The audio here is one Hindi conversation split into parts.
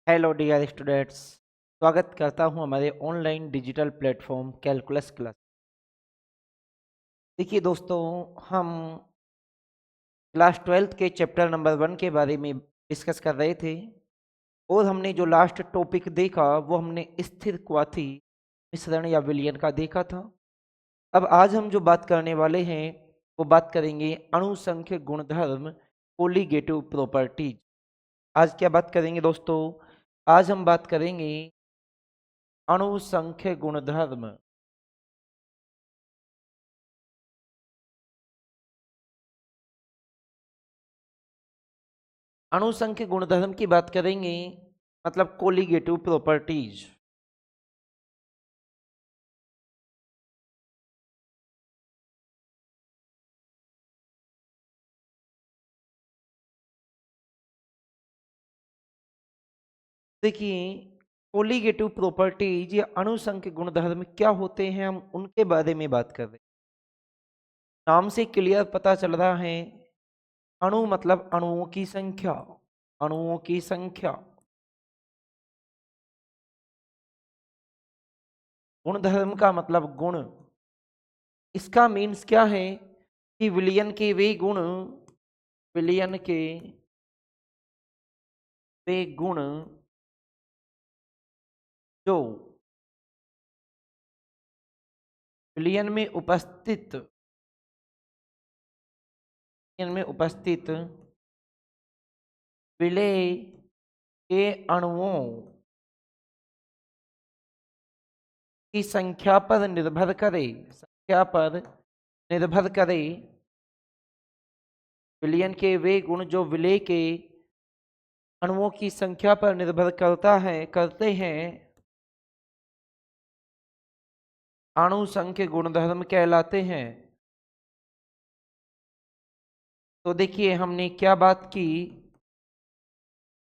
Hello dear students. स्वागत करता हूं हमारे online digital platform calculus class. देखिए दोस्तों, हम क्लास 12th के चैप्टर नंबर 1 के बारे में डिस्कस कर रहे थे और हमने जो लास्ट टॉपिक देखा वो हमने स्थिर क्वाथी मिश्रण या विलयन का देखा था। अब आज हम जो बात करने वाले हैं वो बात करेंगे अणुसंख्य गुणधर्म, कोलिगेटिव प्रॉपर्टीज। आज क्या बात करेंगे दोस्तों? आज हम बात करेंगे अणुसंख्य गुणधर्म। अणुसंख्य गुणधर्म की बात करेंगे, मतलब कोलिगेटिव प्रॉपर्टीज। देखिए, कोलिगेटिव प्रॉपर्टीज या अणुसंख्य गुणधर्म क्या होते हैं, हम उनके बारे में बात कर रहे हैं। नाम से क्लियर पता चल रहा है, अणु मतलब अणुओं की संख्या। अणुओं की संख्या। गुणधर्म का मतलब गुण। इसका मीन्स क्या है कि विलयन के वे गुण, विलयन के वे गुण जो विलयन में उपस्थित, विलयन में उपस्थित विलेय के अणुओं की संख्या पर निर्भर करे, संख्या पर निर्भर करे। विलयन के वे गुण जो विलेय के अणुओं की संख्या पर निर्भर करते हैं, अणुसंख्य गुणधर्म कहलाते हैं। तो देखिए, हमने क्या बात की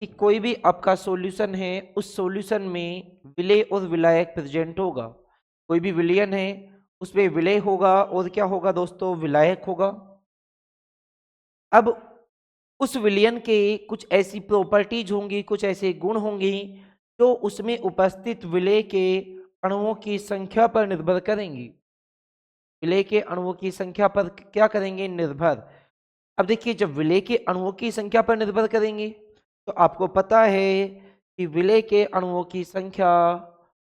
कि कोई भी आपका सॉल्यूशन है, उस सॉल्यूशन में विलेय और विलायक प्रेजेंट होगा। कोई भी विलयन है उसमें विलेय होगा और क्या होगा दोस्तों, विलायक होगा। अब उस विलयन के कुछ ऐसी प्रॉपर्टीज होंगी, कुछ ऐसे गुण होंगे जो उसमें उपस्थित विलेय के अणुओं की संख्या पर निर्भर करेंगी। विलेय के अणुओं की संख्या पर क्या करेंगे, निर्भर। अब देखिए, जब विलेय के अणुओं की संख्या पर निर्भर करेंगे तो आपको पता है कि विलेय के अणुओं की संख्या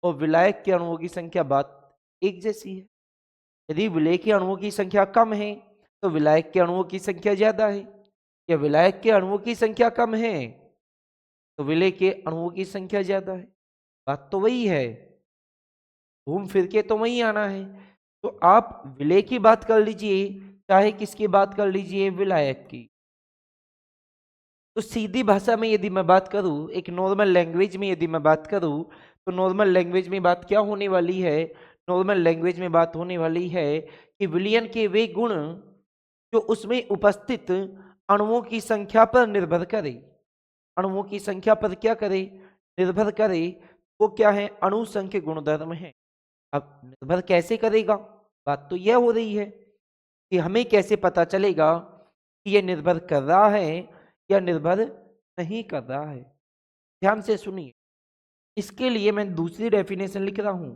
और विलायक के अणुओं की संख्या बात एक जैसी है। यदि विलेय के अणुओं की संख्या कम है तो विलायक के अणुओं की संख्या ज्यादा है, या विलायक के अणुओं की संख्या कम है तो विलेय के अणुओं की संख्या ज्यादा है। बात तो वही है, घूम फिर के तो वही आना है। तो आप विलेय की बात कर लीजिए, चाहे किसकी बात कर लीजिए, विलायक की। तो सीधी भाषा में यदि मैं बात करूं, एक नॉर्मल लैंग्वेज में यदि मैं बात करूं, तो नॉर्मल लैंग्वेज में बात क्या होने वाली है, नॉर्मल लैंग्वेज में बात होने वाली है कि विलयन के वे गुण जो उसमें उपस्थित अणुओं की संख्या पर निर्भर करे, अणुओं की संख्या पर क्या करे, निर्भर करे। वो क्या है, अणुसंख्य गुणधर्म है। अब निर्भर कैसे करेगा, बात तो यह हो रही है कि हमें कैसे पता चलेगा कि यह निर्भर कर रहा है या निर्भर नहीं कर रहा है। ध्यान से सुनिए, इसके लिए मैं दूसरी डेफिनेशन लिख रहा हूं।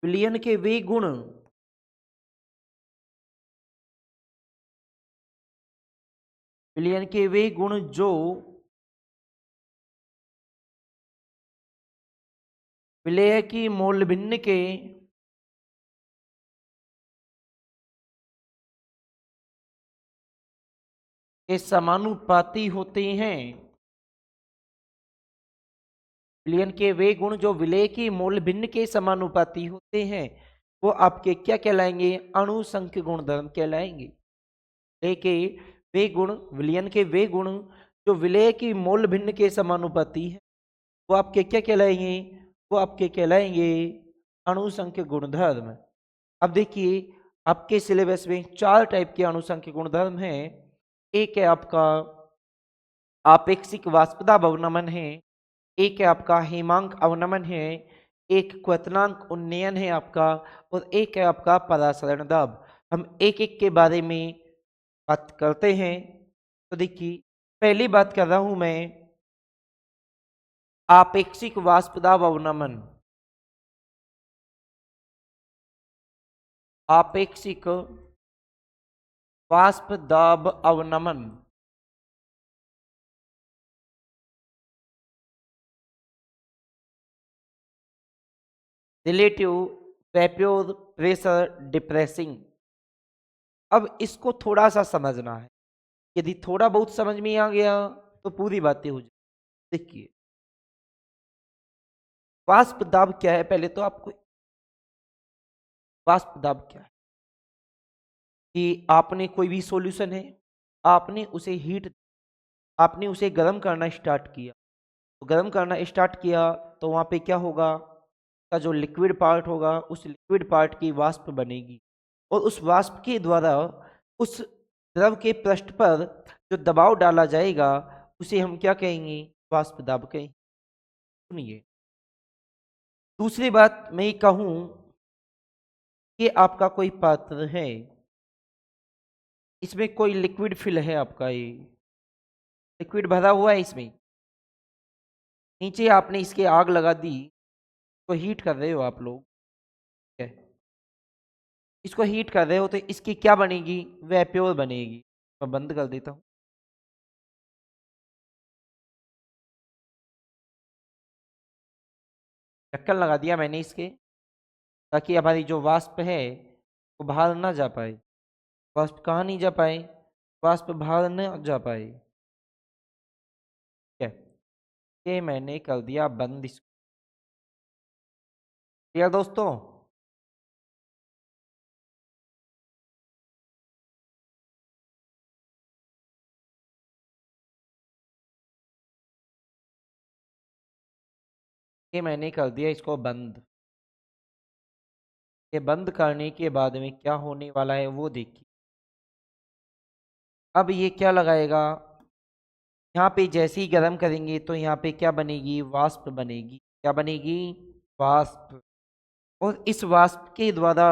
विलयन के वे गुण, विलयन के वे गुण जो विलेय की मोल भिन्न के समानुपाती होते हैं। विलयन के वे गुण जो विलेय की मोल भिन्न के समानुपाती होते हैं, वो आपके क्या कहलाएंगे, अणुसंख्य गुणधर्म कहलाएंगे। के वे गुण, विलयन के वे गुण जो विलेय की मोल भिन्न के समानुपाती है, वो आपके क्या कहलाएंगे, वो आपके कहलाएंगे अणुसंख्य गुणधर्म। अब देखिए, आपके सिलेबस में 4 टाइप के अणुसंख्य गुणधर्म हैं। एक है आपका आपेक्षिक वाष्पता अवनमन है, एक है आपका हेमांक अवनमन है, एक क्वथनांक उन्नयन है आपका, और एक है आपका परासरण दाब। हम एक एक के बारे में बात करते हैं। तो देखिए, पहली बात कर रहा हूं मैं आपेक्षिक वाष्प दाब अवनमन, आपेक्षिक वाष्प दाब अवनमन, रिलेटिव वेपोर प्रेशर डिप्रेसिंग। अब इसको थोड़ा सा समझना है, यदि थोड़ा बहुत समझ में आ गया तो पूरी बातें हो जाए। देखिए वाष्प दाब क्या है, पहले तो आपको वाष्प दाब क्या है कि आपने कोई भी सॉल्यूशन है, आपने उसे हीट, आपने उसे गर्म करना स्टार्ट किया, तो गर्म करना स्टार्ट किया तो वहाँ पे क्या होगा, का जो लिक्विड पार्ट होगा उस लिक्विड पार्ट की वाष्प बनेगी, और उस वाष्प के द्वारा उस द्रव के पृष्ठ पर जो दबाव डाला जाएगा उसे हम क्या कहेंगे, वाष्प दाब कहेंगे। सुनिए दूसरी बात मैं ये कहूं कि आपका कोई पात्र है, इसमें कोई लिक्विड फिल है, आपका ये लिक्विड भरा हुआ है, इसमें नीचे आपने इसके आग लगा दी, तो हीट कर रहे हो आप लोग, ठीक है, इसको हीट कर रहे हो तो इसकी क्या बनेगी, वेप्योर बनेगी। मैं बंद कर देता हूँ। ढक्कन लगा दिया मैंने इसके, ताकि हमारी जो वाष्प है वो बाहर ना जा पाए। वाष्प कहाँ नहीं जा पाए, वाष्प बाहर न जा पाए, ठीक है, ये मैंने कर दिया बंद इसको। ठीक है दोस्तों, ये मैंने कर दिया इसको बंद। ये बंद करने के बाद में क्या होने वाला है वो देखिए। अब ये क्या लगाएगा, यहाँ पे जैसे ही गर्म करेंगे तो यहाँ पे क्या बनेगी, वाष्प बनेगी। क्या बनेगी, वाष्प। और इस वाष्प के द्वारा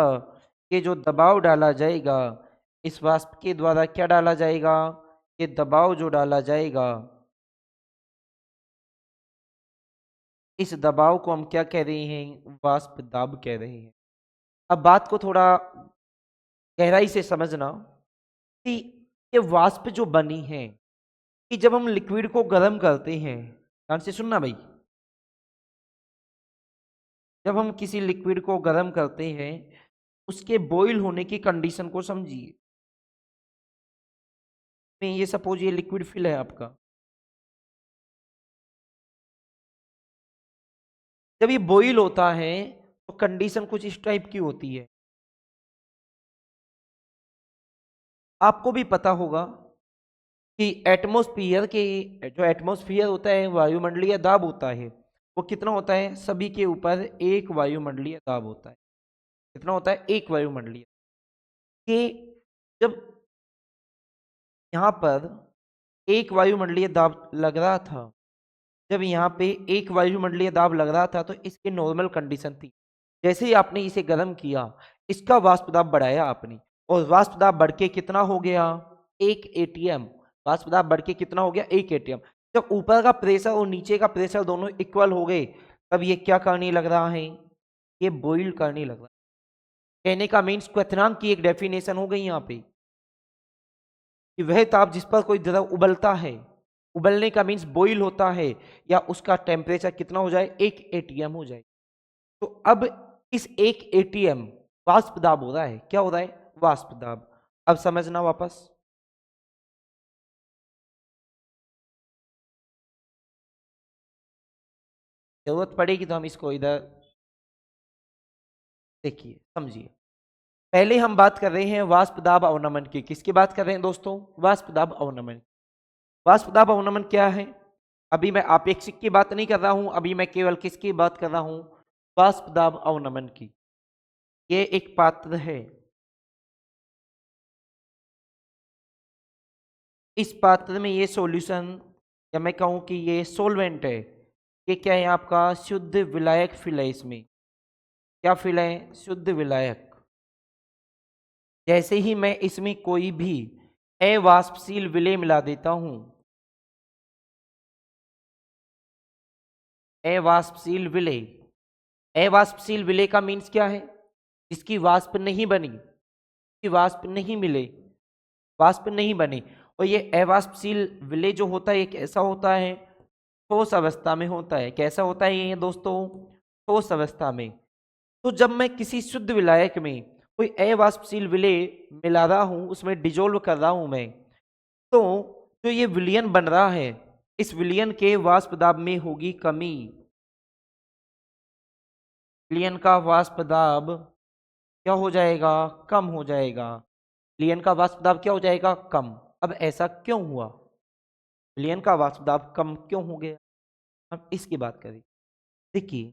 ये जो दबाव डाला जाएगा, इस वाष्प के द्वारा क्या डाला जाएगा, ये दबाव जो डाला जाएगा, इस दबाव को हम क्या कह रहे हैं, वाष्प दाब कह रहे हैं। अब बात को थोड़ा गहराई से समझना कि ये वाष्प जो बनी है, कि जब हम लिक्विड को गर्म करते हैं, ध्यान से सुनना भाई, जब हम किसी लिक्विड को गर्म करते हैं उसके बॉईल होने की कंडीशन को समझिए। मैं ये सपोज ये लिक्विड फिल है आपका, जब ये बॉईल होता है तो कंडीशन कुछ इस टाइप की होती है। आपको भी पता होगा कि एटमॉस्फेयर के, जो एटमॉस्फेयर होता है वायुमंडलीय दाब होता है, वो कितना होता है, सभी के ऊपर एक वायुमंडलीय दाब होता है। कितना होता है, एक वायुमंडलीय। कि जब यहाँ पर एक वायुमंडलीय दाब लग रहा था, जब यहाँ पे एक वायुमंडलीय दाब लग रहा था तो इसकी नॉर्मल कंडीशन थी। जैसे ही आपने इसे गर्म किया, इसका वाष्प दाब बढ़ाया आपने, और वाष्प दाब बढ़ के कितना हो गया, 1 atm। वाष्प दाब बढ़ के कितना हो गया, 1 atm। जब ऊपर का प्रेशर और नीचे का प्रेशर दोनों इक्वल हो गए, तब ये क्या करने लग रहा है, ये बॉइल करने लग रहा है। कहने का मीन्स क्वेथनांक की एक डेफिनेशन हो गई यहाँ पे, कि वह ताप जिस पर कोई द्रव उबलता है, उबलने का मीन्स बॉईल होता है, या उसका टेम्परेचर कितना हो जाए, 1 atm हो जाए। तो अब इस 1 atm वाष्प दाब हो रहा है, क्या हो रहा है, वाष्प दाब। अब समझना वापस, जरूरत पड़ेगी तो हम इसको इधर देखिए समझिए। पहले हम बात कर रहे हैं वाष्प दाब अवनमन की। किसकी बात कर रहे हैं दोस्तों, वाष्प दाब अवनमन। वाष्प दाब अवनमन क्या है, अभी मैं आपेक्षिक की बात नहीं कर रहा हूं, अभी मैं केवल किसकी बात कर रहा हूं, वाष्प दाब अवनमन की। ये एक पात्र है, इस पात्र में ये सॉल्यूशन, या मैं कहूं कि ये सोलवेंट है, ये क्या है आपका, शुद्ध विलायक फिल है। इसमें क्या फिल है, शुद्ध विलायक। जैसे ही मैं इसमें कोई भी अवाष्पशील विलेय मिला देता हूं, अवाष्पशील विलेय। अवाष्पशील विलेय का मीन्स क्या है? जिसकी वाष्प नहीं बनी, जिसकी वाष्प नहीं मिले, वाष्प नहीं बने। और ये अवाष्पशील विलेय जो होता है ये कैसा होता है? ठोस अवस्था में होता है। कैसा होता है ये दोस्तों? ठोस अवस्था में। तो जब मैं किसी शुद्ध विलायक में कोई अवाष्पशील विलेय मिला रहा हूं, उसमें डिजोल्व कर रहा हूं मैं, तो जो ये विलयन बन रहा है, इस विलयन के वाष्प दाब में होगी कमी। विलयन का वाष्प दाब क्या हो जाएगा? कम हो जाएगा। विलयन का वाष्प दाब क्या हो जाएगा? कम। अब ऐसा क्यों हुआ? विलयन का वाष्प दाब कम क्यों हो गया? हम इसकी बात करें। देखिए,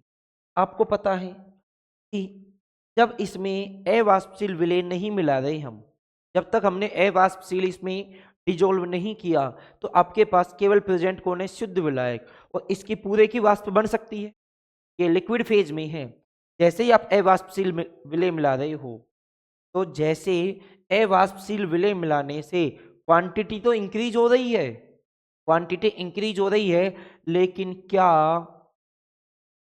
आपको पता है कि जब इसमें अवाष्पशील विलेय नहीं मिला रहे हम, जब तक हमने अवाष्पशील इसमें डिजोल्व नहीं किया, तो आपके पास केवल प्रेजेंट कौन है? शुद्ध विलायक। और इसकी पूरे की वाष्प बन सकती है, ये लिक्विड फेज में है। जैसे ही आप अवाष्पशील विलेय मिला रहे हो, तो जैसे अवाष्पशील विलेय मिलाने से क्वांटिटी तो इंक्रीज हो रही है, क्वांटिटी इंक्रीज हो रही है, लेकिन क्या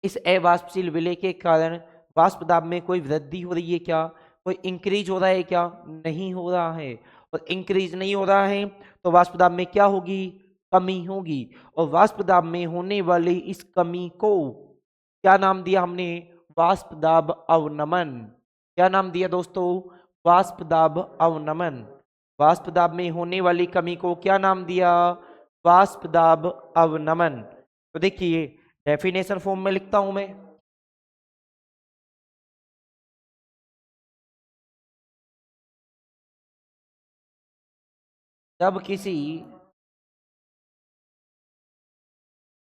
इस अवाष्पशील विलेय के कारण वाष्प दाब में कोई वृद्धि हो रही है क्या? कोई इंक्रीज हो रहा है क्या? नहीं हो रहा है। और इंक्रीज नहीं हो रहा है तो वाष्प दाब में क्या होगी? कमी होगी। और वाष्प दाब में होने वाली इस कमी को क्या नाम दिया हमने? वाष्प दाब अवनमन। क्या नाम दिया दोस्तों? वाष्प दाब अवनमन। वाष्प दाब में होने वाली कमी को क्या नाम दिया? वाष्प दाब अवनमन। तो देखिए, डेफिनेशन फॉर्म में लिखता हूं मैं। जब किसी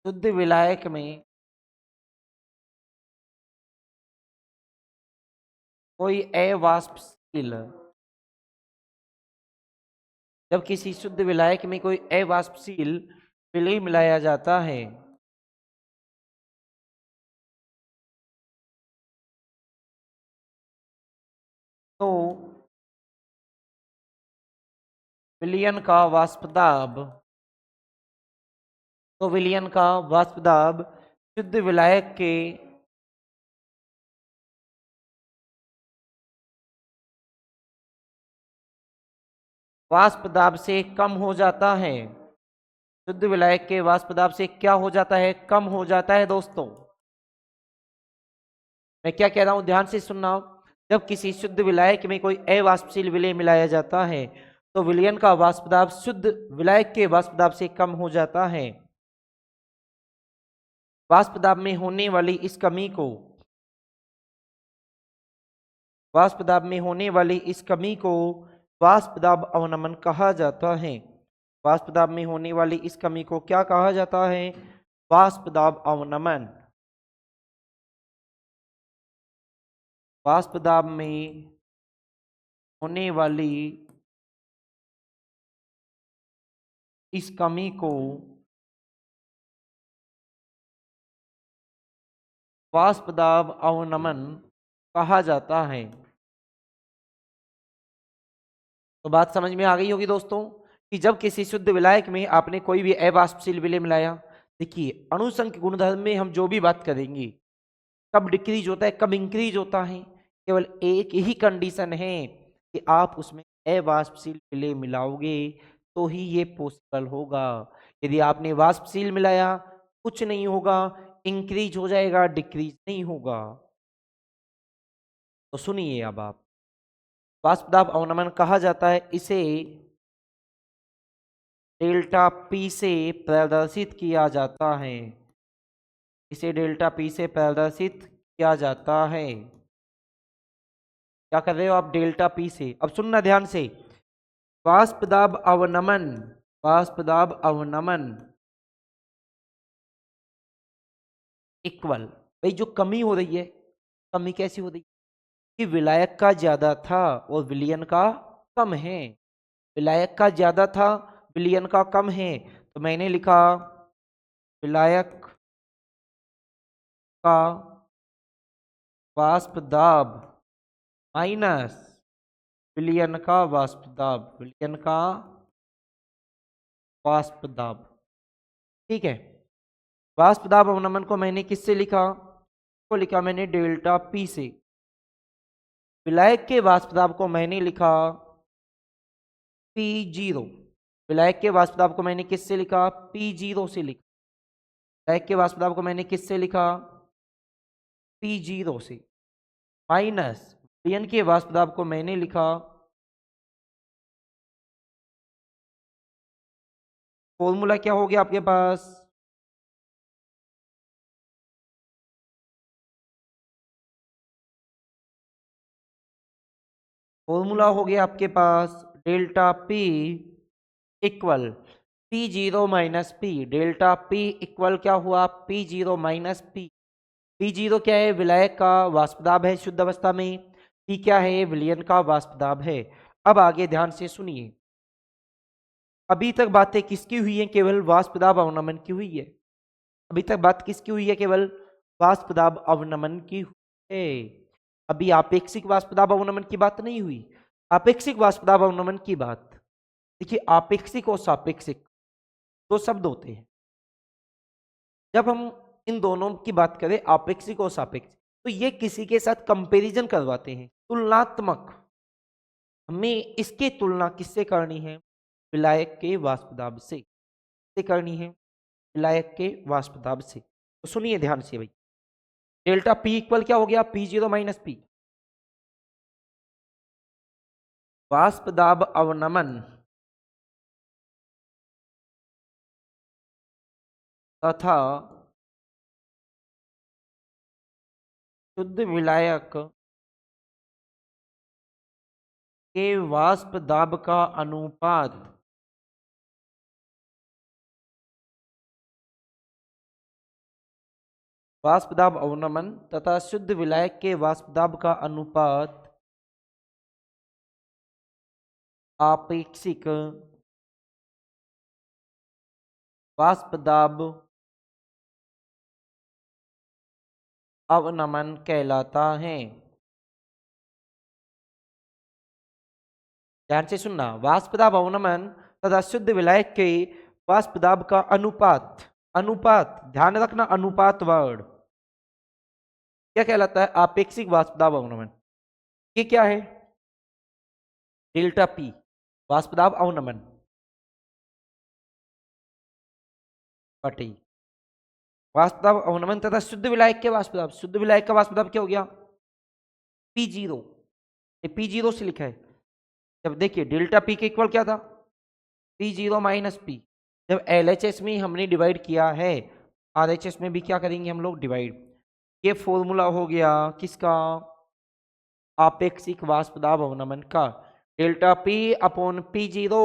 शुद्ध विलायक में कोई अवाष्पशील, जब किसी शुद्ध विलायक में कोई अवाष्पशील विलेय मिलाया जाता है, तो विलयन का वाष्प दाब, तो विलयन का वाष्प दाब शुद्ध विलायक के वाष्प दाब से कम हो जाता है। शुद्ध विलायक के वाष्प दाब से क्या हो जाता है? कम हो जाता है दोस्तों। मैं क्या कह रहा हूं, ध्यान से सुनना। जब किसी शुद्ध विलायक में कोई अवाष्पशील विलेय मिलाया जाता है, तो विलयन का वाष्प दाब शुद्ध विलायक के वाष्प दाब से कम हो जाता है। वाष्प दाब में होने वाली इस कमी को, वाष्प दाब में होने वाली इस कमी को वाष्प दाब अवनमन कहा जाता है। वाष्प दाब में होने वाली इस कमी को क्या कहा जाता है? वाष्प दाब अवनमन। वाष्प दाब में होने वाली इस कमी को वाष्प दाब अवनमन कहा जाता है। तो बात समझ में आ गई होगी दोस्तों कि जब किसी शुद्ध विलायक में आपने कोई भी अवाष्पशील विलेय मिलाया, देखिए अणुसंख्य गुणधर्म में हम जो भी बात करेंगे, कब डिक्रीज होता है, कब इंक्रीज होता है, केवल एक ही कंडीशन है कि आप उसमें अवाष्पशील विलेय मिलाओगे तो ही ये पॉसिबल होगा। यदि आपने वाष्पशील मिलाया, कुछ नहीं होगा, इंक्रीज हो जाएगा, डिक्रीज नहीं होगा। तो सुनिए, अब आप, वाष्प दाब अवनमन कहा जाता है, इसे डेल्टा पी से प्रदर्शित किया जाता है। इसे डेल्टा पी से प्रदर्शित किया जाता है। क्या कर रहे हो आप? डेल्टा पी से। अब सुनना ध्यान से। वाष्प दाब अवनमन, वाष्प दाब अवनमन इक्वल, भाई जो कमी हो रही है, कमी कैसी हो रही है कि विलायक का ज्यादा था और विलयन का कम है। विलायक का ज्यादा था, विलयन का कम है। तो मैंने लिखा विलायक का वाष्प दाब माइनस विलयन का वाष्प दाब, विलयन का वाष्प दाब। ठीक है। वाष्प दाब अवनमन को मैंने किससे लिखा? को लिखा मैंने डेल्टा पी से। विलायक के वाष्प दाब को मैंने लिखा P0। विलायक के वाष्प दाब को मैंने किससे लिखा? P0 से लिखा। विलायक के वाष्प दाब को मैंने किससे लिखा? P0 से। माइनस विलयन के वाष्प दाब को मैंने लिखा फॉर्मूला क्या हो गया आपके पास? फॉर्मूला हो गया आपके पास delta P equal P0 minus P. Delta P equal क्या हुआ? P0 minus P. P0 क्या है? विलायक का वाष्प दाब है शुद्ध अवस्था में। P क्या है? विलयन का वाष्प दाब है। अब आगे ध्यान से सुनिए। अभी तक बातें किसकी हुई है? केवल वाष्प दाब अवनमन की हुई है। अभी तक बात किसकी हुई है? केवल वाष्प दाब अवनमन की हुई है। अभी आपेक्षिक वाष्प दाब अवनमन की बात नहीं हुई। आपेक्षिक वाष्प दाब अवनमन की बात। देखिए, आपेक्षिक और सापेक्षिक दो शब्द होते हैं। जब हम इन दोनों की बात करें, आपेक्षिक और सापेक्षिक, तो ये किसी के साथ कंपैरिजन करवाते हैं, तुलनात्मक। हमें इसकी तुलना किससे करनी है? विलायक के वाष्प दाब से करनी है, विलायक के वाष्प दाब से। तो सुनिए ध्यान से भाई। डेल्टा पी इक्वल क्या हो गया? P0 minus P. वाष्प दाब अवनमन तथा शुद्ध विलायक के वाष्प दाब का अनुपात वाष्प दाब अवनमन तथा शुद्ध विलायक के वाष्प दाब का अनुपात आपेक्षिक वाष्प दाब अवनमन कहलाता है। ध्यान से सुनना। वाष्प दाब अवनमन तथा शुद्ध विलायक के वाष्प दाब का अनुपात, अनुपात ध्यान रखना, अनुपात वर्ड क्या कहलाता है? आपेक्षिक वाष्प दाब अवनमन। ये क्या है? डेल्टा पी वाष्प दाब अवनमन बटे वाष्प दाब अवनमन तथा शुद्ध विलायक के वाष्प दाब। शुद्ध विलायक का वाष्प दाब क्या हो गया? P0। P0 से लिखा है। जब देखिए डेल्टा पी के इक्वल क्या था? P0 minus P. जब LHS में हमने डिवाइड किया है, RHS में भी क्या करेंगे हम लोग? डिवाइड। ये फॉर्मूला हो गया किसका? आपेक्षिक वाष्प दाब अवनमन का। Delta P upon P0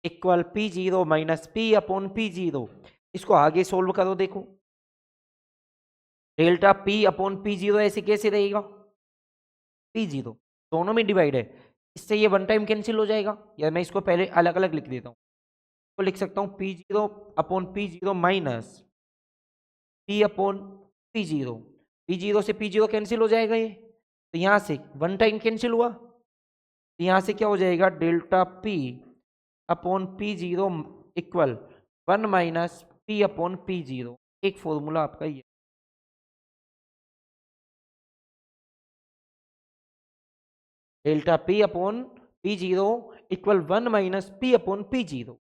equal P0 minus P upon P0। इसको आगे सोल्व करो। देखो, डेल्टा पी अपॉन P0 ऐसे कैसे रहेगा? P0 दोनों में डिवाइड है, इससे ये वन टाइम कैंसिल हो जाएगा। या मैं इसको पहले अलग अलग लिख देता हूँ। तो लिख सकता हूँ P0 upon P0 minus P upon P0। P0 से P0 कैंसिल हो जाएगा ये, तो यहाँ से वन टाइम कैंसिल हुआ, तो यहाँ से क्या हो जाएगा? Delta P upon P0 equal 1 minus P upon P0। एक फॉर्मूला आपका ये। Delta P upon P0 equal 1 minus P upon P0।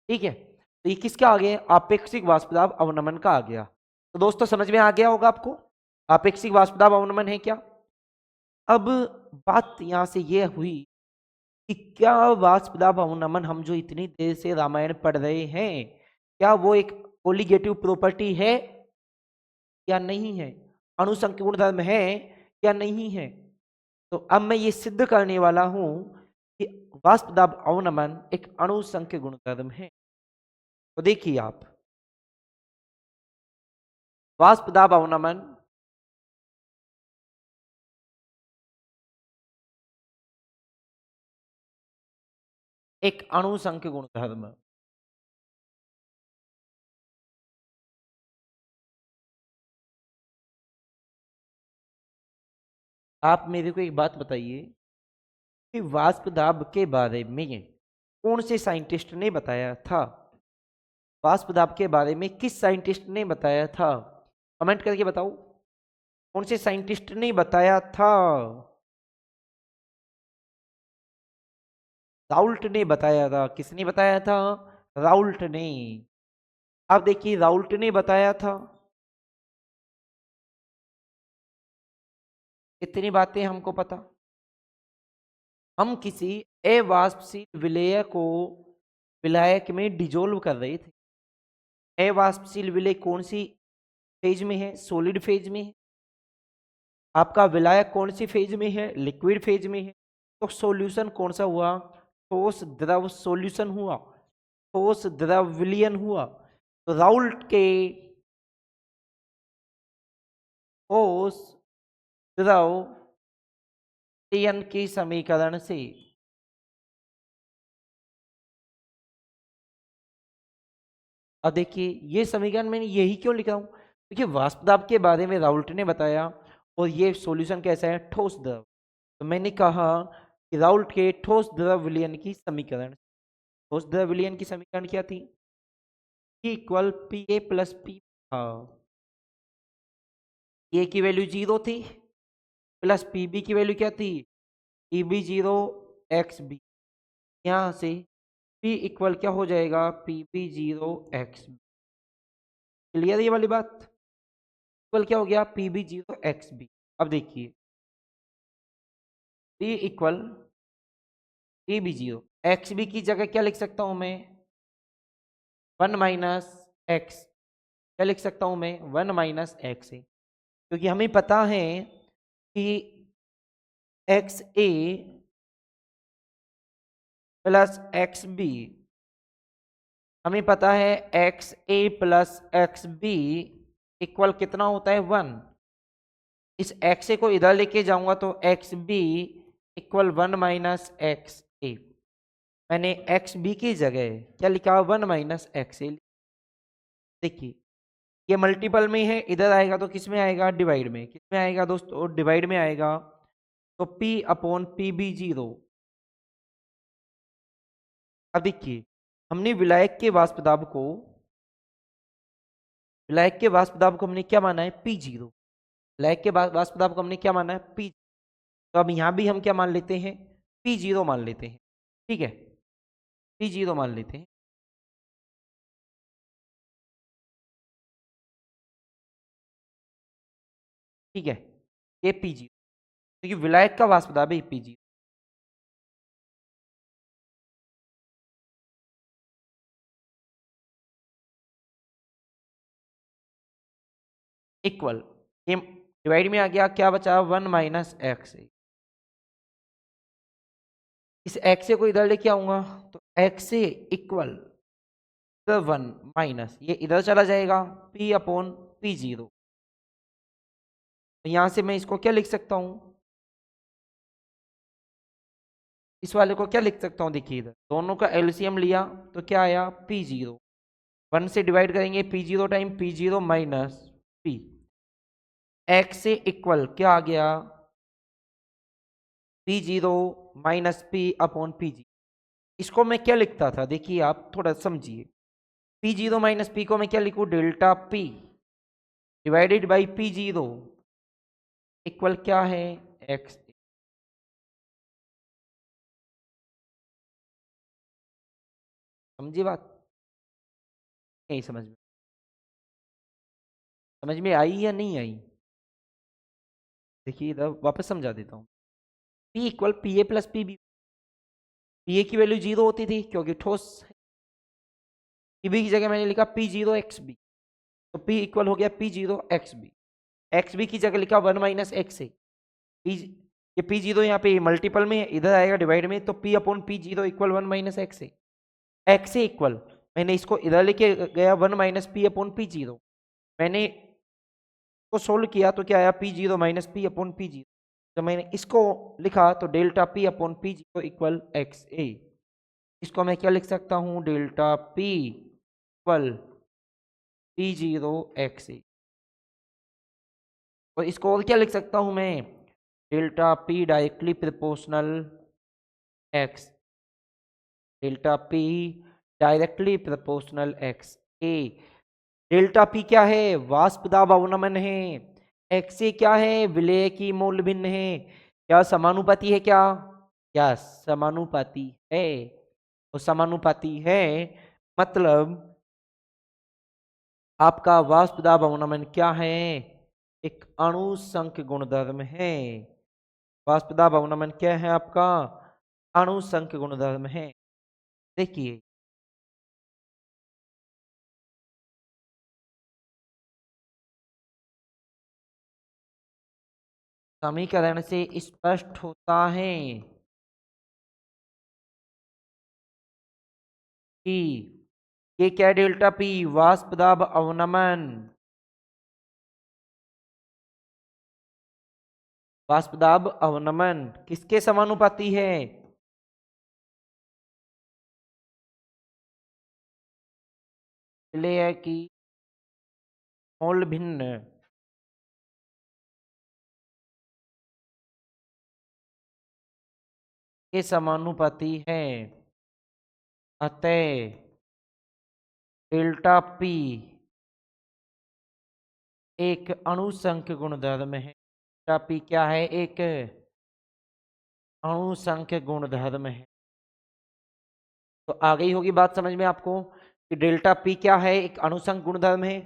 ठीक है, तो ये किसका आ गया? आपेक्षिक वाष्प दाब अवनमन का आ गया। तो दोस्तों समझ में आ गया होगा आपको आपेक्षिक वाष्प दाब अवनमन है क्या। अब बात यहां से ये हुई कि क्या वाष्प दाब अवनमन हम जो इतनी देर से रामायण पढ़ रहे हैं, क्या वो एक कोलिगेटिव प्रॉपर्टी है या नहीं है? अणुसंख्य गुणधर्म है या नहीं है? तो अब मैं ये सिद्ध करने वाला हूं कि वाष्प दाब अवनमन एक अणुसंख्य गुणधर्म है। तो देखिए आप, वाष्प दाब अवनमन एक अणुसंख्य गुणधर्म। आप मेरे को एक बात बताइए कि वाष्प दाब के बारे में कौन से साइंटिस्ट ने बताया था? वाष्प दाब के बारे में किस साइंटिस्ट ने बताया था? कमेंट करके बताओ कौन से साइंटिस्ट ने बताया था? राउल्ट ने बताया था। किसने बताया था? राउल्ट ने। अब देखिए राउल्ट ने बताया था। इतनी बातें हमको पता। हम किसी अवाष्पशील विलेय को विलायक में डिजोल्व कर रहे थे। अवाष्पशील विलेय कौन सी फेज में है? सॉलिड फेज में है। आपका विलायक कौन सी फेज में है? लिक्विड फेज में है। तो सॉल्यूशन कौन सा हुआ? ठोस द्रव सॉल्यूशन हुआ। ठोस द्रव विलयन हुआ। तो राउल्ट के ठोस द्रव विलयन के समीकरण से अब देखिए ये समीकरण मैंने यही क्यों लिखा हूं, देखिए वाष्प दाब के बारे में राउल्ट ने बताया और ये सॉल्यूशन कैसा है? ठोस द्रव। तो मैंने कहा कि राउल्ट के ठोस द्रव विलयन की समीकरण, ठोस द्रव विलयन की समीकरण क्या थी? P equal P A plus P. A की वैल्यू 0 थी प्लस पी बी की वैल्यू क्या थी? E B 0 X B. यहाँ से P इक्वल क्या हो जाएगा? P B 0 X B. Clear ये वाली बात? इक्वल क्या हो गया? P B 0 X B. अब देखिए P equal P B 0 X B की जगह क्या लिख सकता हूं मैं? 1 माइनस एक्स। क्या लिख सकता हूं मैं? 1 माइनस एक्स है, क्योंकि हमें पता है कि एक्स ए प्लस एक्स बी, हमें पता है एक्स ए प्लस एक्स बी इक्वल कितना होता है? 1। इस एक्स ए को इधर लेके जाऊंगा तो X B equal 1 minus X A. मैंने एक्स बी की जगह क्या लिखा? 1 माइनस एक्स ए। देखिए ये मल्टीपल में है, इधर आएगा तो किस में आएगा? डिवाइड में। किस में आएगा दोस्तों? डिवाइड में आएगा। तो P अपॉन पी बी 0। अब देखिए हमने विलायक के वाष्प दाब को हमने क्या माना है? P0। विलायक के वाष्प दाब को हमने क्या माना है? P। तो अब यहां भी हम क्या मान लेते हैं? P0 मान लेते हैं। ठीक है, P0 मान लेते हैं। ठीक है, ये P0 क्योंकि विलायक का वाष्प दाब है P0। इक्वल ये डिवाइड में आ गया, क्या बचा? 1 माइनस एक्स। इस एक्स को इधर लेके आऊंगा तो एक्स इक्वल 1 माइनस ये इधर चला जाएगा P अपॉन P0। तो यहां से मैं इसको क्या लिख सकता हूं? इस वाले को क्या लिख सकता हूं? देखिए इधर दोनों का एलसीएम लिया तो क्या आया? P0। 1 से डिवाइड करेंगे P0 time P0 minus P। X से इक्वल क्या आ गया? P0 minus P upon P0। इसको मैं क्या लिखता था? देखिए आप थोड़ा समझिए। P0 माइनस P को मैं क्या लिखूं? Delta P divided by P0 equal क्या है? एक्स। समझी बात? नहीं समझ में आई या नहीं आई? देखिए इधर वापस समझा देता हूँ। P equal P A plus P B. P A की वैल्यू 0 होती थी क्योंकि ठोस। पी बी की जगह मैंने लिखा P0 एक्स बी। तो P इक्वल हो गया P0 x B. X B की जगह लिखा 1 माइनस एक्स है। P ये P0 यहाँ पे मल्टीपल में है, इधर आएगा डिवाइड में, तो P upon P0 equal 1 minus x है। एक्स से इक्वल मैंने इसको इधर लेके गया 1 माइनस पी अपॉन P0। मैंने को सोल्व किया तो क्या आया? P0 minus P upon P0। तो मैंने इसको लिखा तो delta P upon P0 equal X A. इसको मैं क्या लिख सकता हूँ? Delta P equal P0 X A. और इसको और क्या लिख सकता हूँ मैं? Delta P directly proportional X. Delta P directly proportional X. A delta P क्या है? वाष्प दाब अवनमन है। एक्स ए क्या है? विलेय की मोल भिन्न है। क्या समानुपाती है? क्या क्या समानुपाती है? और समानुपाती है मतलब आपका वाष्प दाब अवनमन क्या है? एक अणु संख्य गुणधर्म है। वाष्प दाब अवनमन क्या है आपका? अणु संख्य गुणधर्म है। देखिए समीकरण से स्पष्ट होता है कि ये क्या डेल्टा पी वाष्प दाब अवनमन, वाष्प दाब अवनमन किसके समानुपाती है? विलेय की मोल भिन्न के समानुपाती है। अतः डेल्टा पी एक अणु संख्य गुणधर्म है। डेल्टा पी क्या है? एक अणु संख्य गुणधर्म है। तो आ गई होगी बात समझ में आपको कि डेल्टा पी क्या है? एक अणु संख्य गुणधर्म है।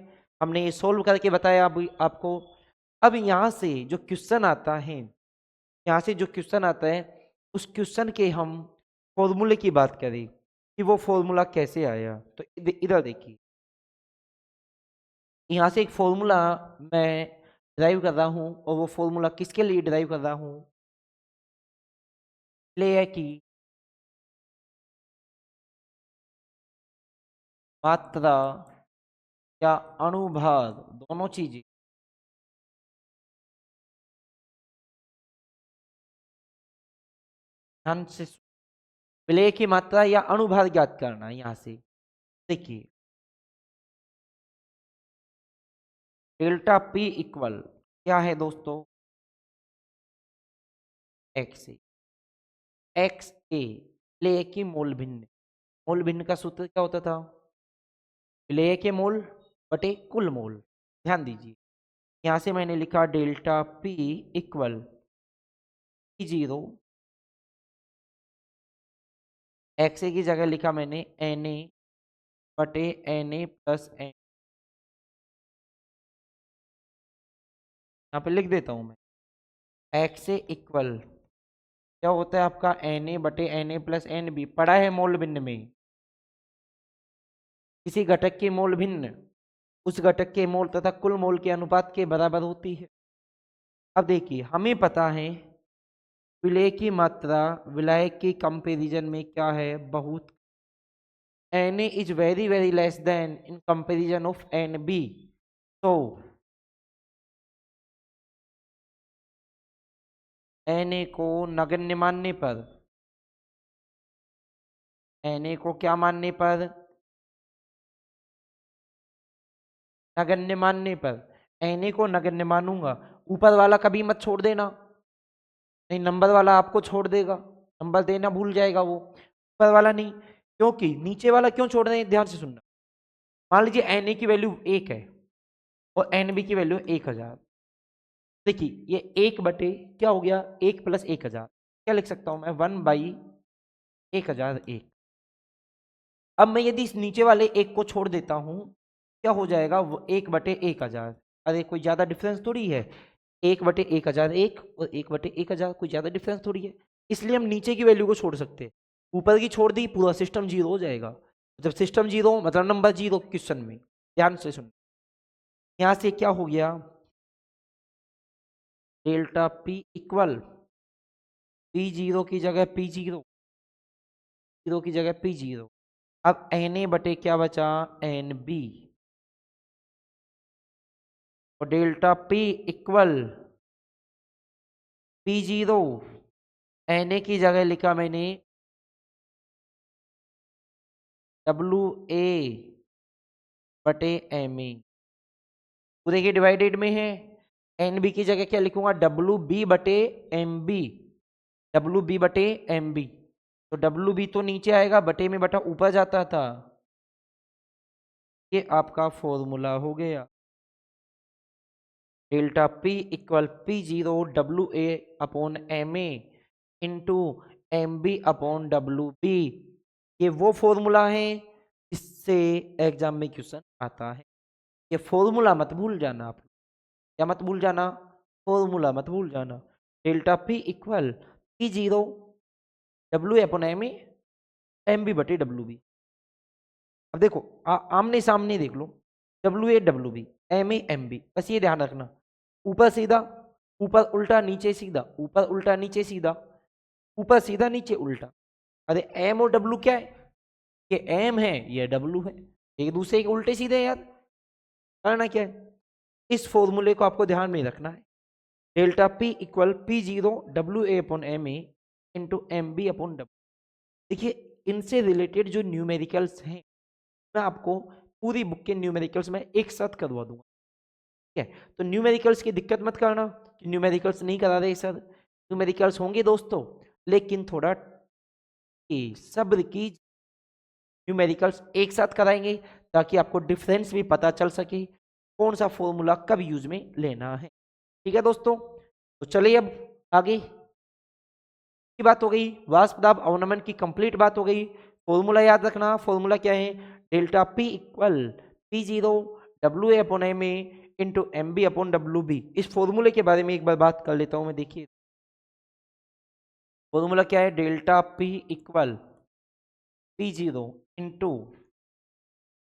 हमने ये सोल्व करके बताया अभी आपको। अब यहां से जो क्वेश्चन आता है, यहाँ से जो क्वेश्चन आता है उस क्वेश्चन के हम फॉर्मूले की बात करें कि वो फॉर्मूला कैसे आया। तो इधर देखिए, यहाँ से एक फॉर्मूला मैं ड्राइव कर रहा हूँ और वो फॉर्मूला किसके लिए ड्राइव कर रहा हूँ? ले की मात्रा या अणुभार दोनों चीजें ध्यान से विलेय की मात्रा या अणुभार ज्ञात करना है। यहाँ से देखिए डेल्टा पी इक्वल क्या है दोस्तों? एक्स ए। एक्स ए विलेय की मोल भिन्न। मोल भिन्न का सूत्र क्या होता था? विलेय के मोल बटे कुल मोल। ध्यान दीजिए यहां से मैंने लिखा delta P equal P zero, X A की जगह लिखा मैंने एन ए बटे एन ए प्लस एन। यहाँ पे लिख देता हूं मैं, एक्स ए इक्वल क्या होता है आपका? एन ए बटे N A plus N B. पढ़ा है मोल भिन्न में किसी घटक के मोल भिन्न उस घटक के मोल तथा कुल मोल के अनुपात के बराबर होती है। अब देखिए हमें पता है विलेय की मात्रा विलायक की कंपैरिजन में क्या है? बहुत। Na is very less than in comparison of Nb. So Na को नगण्य मानने पर, Na को क्या मानने पर? नगण्य मानने पर। Na को नगण्य मानूंगा, ऊपर वाला कभी मत छोड़ देना, नहीं नंबर वाला आपको छोड़ देगा, नंबर देना भूल जाएगा वो, ऊपर वाला नहीं। क्योंकि नीचे वाला क्यों छोड़ रहे हैं? ध्यान से सुनना। मान लीजिए Na की वैल्यू 1 है और Nb की वैल्यू 1000। देखिए ये 1 बटे क्या हो गया? 1 प्लस 1000। क्या लिख सकता हूं मैं? 1/1001। अब मैं यदि इस नीचे वाले 1 को छोड़ देता हूं क्या हो जाएगा? वो 1/1000। अरे कोई ज्यादा डिफरेंस थोड़ी है। 1/1001 और 1/1000 कोई ज्यादा डिफरेंस थोड़ी है। इसलिए हम नीचे की वैल्यू को छोड़ सकते हैं, ऊपर की छोड़ दी पूरा सिस्टम जीरो हो जाएगा। जब सिस्टम जीरो मतलब नंबर जीरो क्वेश्चन में। ध्यान से सुन, यहां से क्या हो गया? Delta P equal P zero की जगह पी जीरो, जीरो की जगह पी जीरो। अब एन ए बटे क्या बचा? N B. और delta P equal P zero, N A की जगह लिखा मैंने डब्लू ए बटे एम ए। पूरे के डिवाइडेड में है। एन बी की जगह क्या लिखूंगा? डब्लू बी बटे एम बी। डब्लू बी बटे एम बी। तो डब्लू बी तो नीचे आएगा, बटे में बटा ऊपर जाता था। ये आपका फॉर्मूला हो गया। Delta P equal P0 WA/MA into MB/WB। ये वो फॉर्मूला है इससे एग्जाम में क्वेश्चन आता है। ये फॉर्मूला मत भूल जाना आप। क्या मत भूल जाना? फॉर्मूला मत भूल जाना। Delta P equal P0 WA/MA MB/WB। अब देखो आमने सामने देख लो, WA/WB MA/MB, बस ये ध्यान रखना। ऊपर सीधा, ऊपर उल्टा, नीचे सीधा, ऊपर उल्टा, नीचे सीधा, ऊपर सीधा, नीचे उल्टा। अरे एम और डब्लू क्या है? ये एम है, ये डब्लू है, एक दूसरे के उल्टे सीधे हैं यार। करना क्या है? इस फॉर्मूले को आपको ध्यान में रखना है। Delta P equal P0 WA/MA into MB/W। देखिए इनसे रिलेटेड जो न्यूमेरिकल्स हैं मैं आपको पूरी बुक के न्यूमेरिकल्स में एक साथ करवा दूंगा। ठीक है, तो न्यूमेरिकल्स की दिक्कत मत करना कि न्यूमेरिकल्स नहीं करा रहे सर। न्यूमेरिकल्स होंगे दोस्तों, लेकिन थोड़ा सब्र की, न्यूमेरिकल्स एक साथ कराएंगे ताकि आपको डिफरेंस भी पता चल सके, कौन सा फॉर्मूला कब यूज में लेना है। ठीक है दोस्तों, तो चलिए अब आगे की बात हो गई, वाष्प दाब अवनमन की कंप्लीट बात हो गई। फॉर्मूला याद रखना, फॉर्मूला क्या है? Delta P equal P0 WA/MA into MB/WB। इस फॉर्मूले के बारे में एक बार बात कर लेता हूं मैं। देखिए फॉर्मूला क्या है? Delta P equal P0 into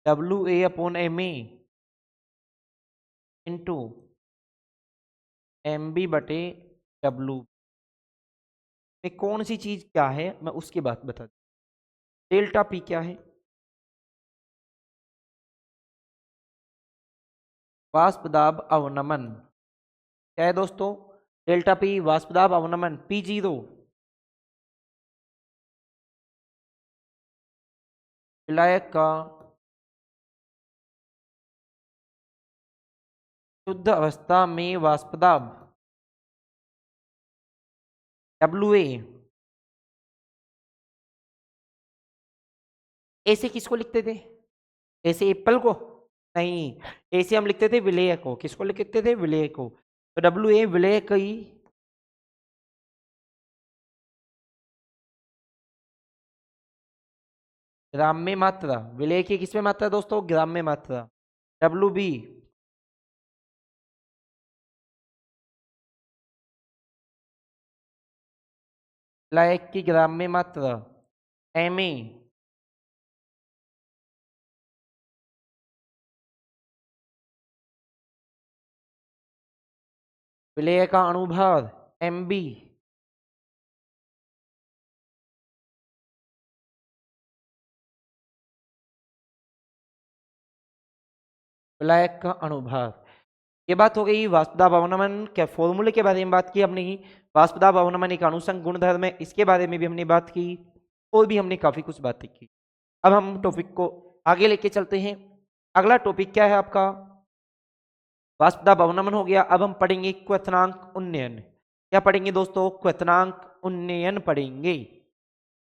WA/MA into MB/W में कौन सी चीज क्या है मैं उसकी बात बता दूं। डेल्टा पी क्या है? वाष्प दाब अवनमन। क्या है दोस्तों? डेल्टा पी वाष्प दाब अवनमन। P0 विलायक का शुद्ध अवस्था में वाष्प दाब। WA ऐसे किसको लिखते थे? ऐसे एप्पल को नहीं, ऐसे हम लिखते थे विलेय को। किसको लिखते थे? विलेय को। तो WA विलेय की ग्राम में मात्रा। विलेय की किसमें मात्रा दोस्तों? ग्राम में मात्रा। WB विलायक की ग्राम में मात्रा। MA विलेय का अणुभार। MB विलायक का अणुभार। ये बात हो गई वाष्प दाब अवनमन के फॉर्मूले के बारे में बात की हमने। वाष्प दाब अवनमन एक अनुसंग गुणधर्म है, इसके बारे में भी हमने बात की, और भी हमने काफी कुछ बातें की। अब हम टॉपिक को आगे लेके चलते हैं। अगला टॉपिक क्या है आपका? वाष्प दाब अवनमन हो गया। अब हम पढ़ेंगे क्वथनांक उन्नयन। क्या पढ़ेंगे दोस्तों? क्वथनांक उन्नयन पढ़ेंगे।